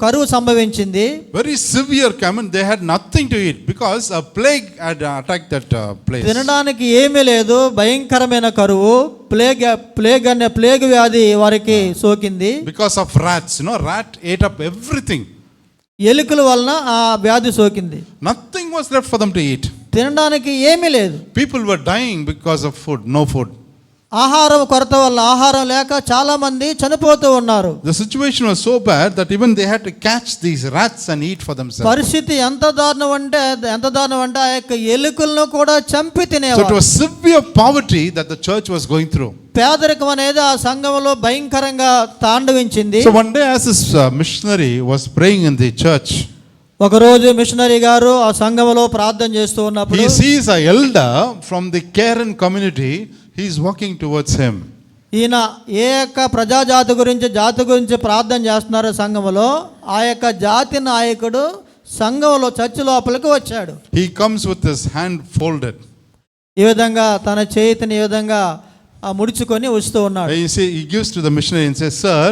కరువు సంభవించింది. Very severe famine. They had nothing to eat because a plague had attacked that place. తినడానికి ఏమీ లేదు, భయంకరమైన కరువు. ప్లేగ్ వ్యాధి వారికి సోకింది. Because of rats, rat ate up everything. ఎలుకల వలన ఆ వ్యాధి సోకింది. Nothing was left for them to eat. తినడానికి ఏమీ లేదు. People were dying because of food, no food. ఆహారం కొరత వల్ల, ఆహారం లేక చాలా మంది చనిపోతూ ఉన్నారు. The situation was so bad that even they had to catch these rats and eat for themselves. పరిస్థితి ఎంత దారుణం అంటే ఆ యొక్క ఎలుకలను కూడా చంపి తినేవారు. So it was severe poverty that the church was going through. పేదరికం అనేది ఆ సంఘంలో భయంకరంగా తాండవించింది. So one day as this missionary was praying in the church, ఒకరోజు మిషనరీ గారు ఆ సంఘంలో ప్రార్థన చేస్తూ ఉన్నప్పుడు he sees a elder from the Karen community. He is walking towards him. ఈయన ఏ యొక్క ప్రజాజాతి గురించి ప్రార్థన చేస్తున్నారు సంఘంలో, ఆ యొక్క జాతి నాయకుడు సంఘంలో చర్చి లోపలికి వచ్చాడు. He comes with his hand folded. ఈ విధంగా తన చేతిని ఈ విధంగా ముడుచుకొని వస్తూ ఉన్నాడు. He gives to the missionary and says, "Sir,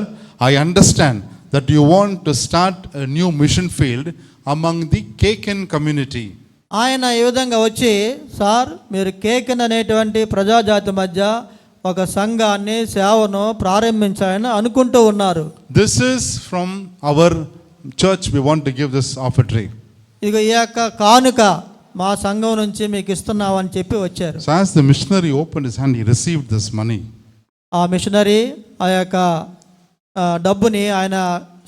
I understand that you want to start a new mission field among the Karen community." ఆయన ఈ విధంగా వచ్చి, సార్ మీరు కేకన్ అనేటువంటి ప్రజాజాతి మధ్య ఒక సంఘాన్ని సేవను ప్రారంభించాలని అనుకుంటూ ఉన్నారు. This is from our church. We want to give this offering. ఇక ఈ యొక్క కానుక మా సంఘం నుంచి మీకు ఇస్తున్నామని చెప్పి వచ్చారు. So as the missionary opened his hand, he received this money. ఆ మిషనరీ ఆ యొక్క డబ్బుని ఆయన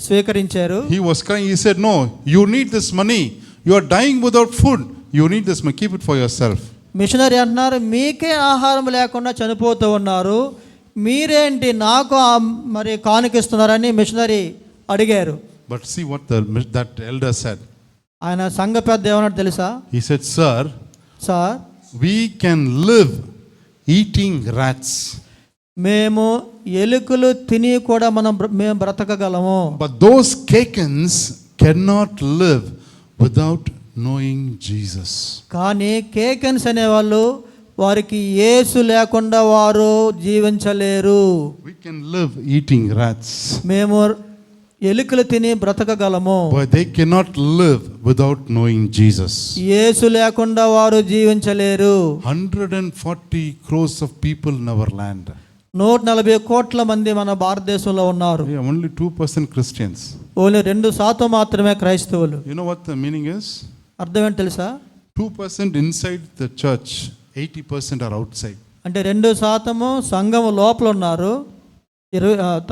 స్వీకరించారు. He was crying. He said, "No, you need this money. You are dying without food. You need this money. Keep it for yourself." Missionary అంటున్నారు, మీకే ఆహారం లేకుండా చనిపోతూ ఉన్నారు, మీరేంటి నాకు మరి కానుకిస్తున్నారని మిషనరీ అడిగారు. But see what that elder said. ఆయన సంఘ పెద్ద ఏమన్నాడు తెలుసా? He said, "Sir, we can live eating rats." మేము ఎలుకలు తిని కూడా మేము బ్రతకగలము. But those Karens cannot live without knowing Jesus. కానీ కేకన్స్ అనేవాళ్ళు వారికి యేసు లేకుండా వారు జీవించలేరు. We can live eating rats. మేము ఎలుకలు తిని బ్రతకగలము. But they cannot live without knowing Jesus. యేసు లేకుండా వారు జీవించలేరు. 140 crores of people in our land. 140 కోట్ల మంది మన భారతదేశంలో ఉన్నారు. Only 2% Christians. ఓన్లీ 2% మాత్రమే క్రైస్తవులు. You know what the meaning is? అర్థం ఏంటి తెలుసా? 2% inside the church, 80% are outside. అంటే 2% సంఘం లోపల ఉన్నారు,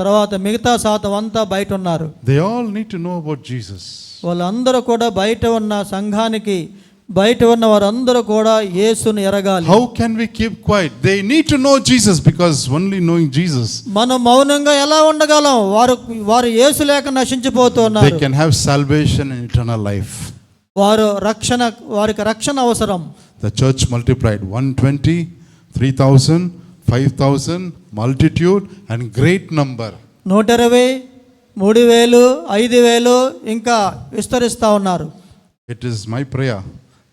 తర్వాత మిగతా శాతం అంతా బయట ఉన్నారు. They all need to know about Jesus. వాళ్ళందరూ కూడా బయట ఉన్న సంఘానికి బయట ఉన్న వారందరూ కూడా యేసుని ఎరగాలి. How can we keep quiet? They need to know Jesus, because only knowing Jesus, మనం మౌనంగా ఎలా ఉండగలం? వారు యేసు లేక నశించిపోతూ they ఉన్నారు. can have salvation and eternal life. వారికి రక్షణ అవసరం. The church multiplied 120, 3,000, 5,000, multitude and great number. 120, 3,000, 5,000 ఇంకా విస్తరిస్తూ ఉన్నారు. It is my prayer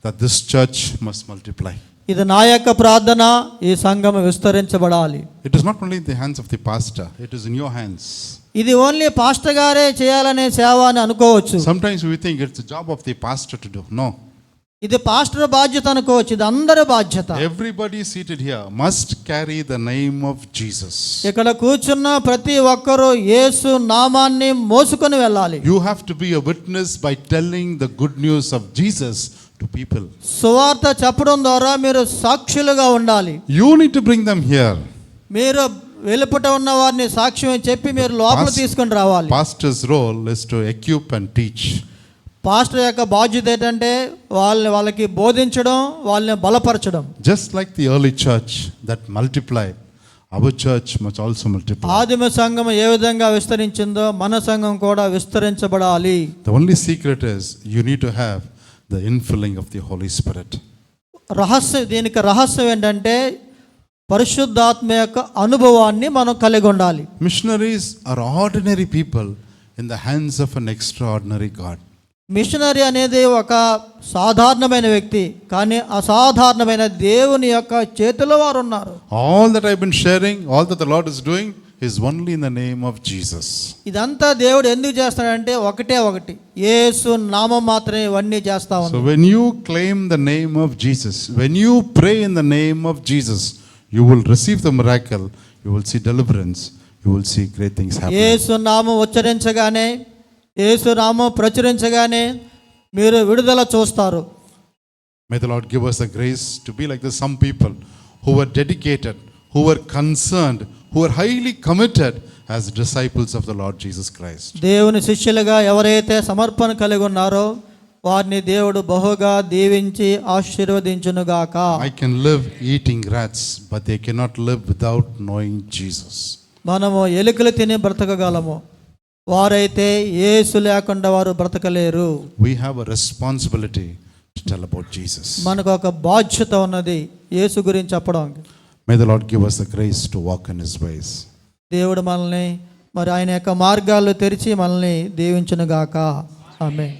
that this church must multiply. ఇది నా యొక్క ప్రార్థన, ఈ సంఘం విస్తరించబడాలి. It is not only in the hands of the pastor, it is in your hands. ఇది only pastor గారే చేయాలనే సేవ అని అనుకోవచ్చు. Sometimes we think it's the job of the pastor to do. No. ఇది పాస్టర్ బాధ్యత అనుకోవచ్చు. ఇది అందరి బాధ్యత. Everybody seated here must carry the name of Jesus. ఇక్కడ కూర్చున్న ప్రతి ఒక్కరూ యేసు నామాన్ని మోసుకొని వెళ్ళాలి. You have to be a witness by telling the good news of Jesus to people. సువార్త చెప్పడం ద్వారా మీరు సాక్షులుగా ఉండాలి. You need to bring them here. మీరు వెలుపట ఉన్న వారిని సాక్ష్యం చెప్పి మీరు లోపల తీసుకొని రావాలి. Pastor's role is to equip and teach. Pastor యొక్క బాధ్యత ఏంటంటే వాళ్ళకి బోధించడం, వాళ్ళని బలపరచడం. Just like the early church that multiplied, our church must also multiply. ఆదిమ సంఘం ఏ విధంగా విస్తరించిందో మన సంఘం కూడా విస్తరించబడాలి. The only secret is you need to have the infilling of the Holy Spirit. దీనికి రహస్యం ఏంటంటే పరిశుద్ధాత్మ యొక్క అనుభవాన్ని మనం కలిగి ఉండాలి. Missionaries are ordinary people in the hands of an extraordinary God. Missionary అనేది ఒక సాధారణమైన వ్యక్తి, కానీ అసాధారణమైన దేవుని యొక్క చేతిలో వారు ఉన్నారు. All that I've been sharing, all that the Lord is doing is only in the name of Jesus. ఇదంతా దేవుడు ఎందుకు చేస్తాడంటే ఒకటి యేసు నామం మాత్రమే ఇవన్నీ చేస్తా So ఉన్నాడు. when you claim the name of Jesus, when you pray in the name of Jesus, you will receive the miracle, you will see deliverance, you will see great things happen. యేసు నామం ఉచ్చరించగానే, యేసు నామం ప్రచురించగానే మీరు విడుదల చూస్తారు. May the Lord give us the grace to be like this. Some people who were dedicated, who were concerned, who were highly committed as disciples of the Lord Jesus Christ. దేవుని శిష్యులుగా ఎవరైతే సమర్పణ కలిగి ఉన్నారో వారిని దేవుడు బహుగా దీవించి ఆశీర్వదించునుగాక. I can live eating rats, but they cannot live without knowing Jesus. మనము ఎలుకలు తిని బ్రతకగలము, వారైతే యేసు లేకుండా వారు బ్రతకలేరు. We have a responsibility to tell about Jesus. మనకు ఒక బాధ్యత ఉన్నది యేసు గురించి చెప్పడానికి. May the Lord give us the grace to walk in His ways. దేవుడు మనల్ని ఆయన యొక్క మార్గాలు తెరిచి మనల్ని దీవించునుగాక. ఆమేన్.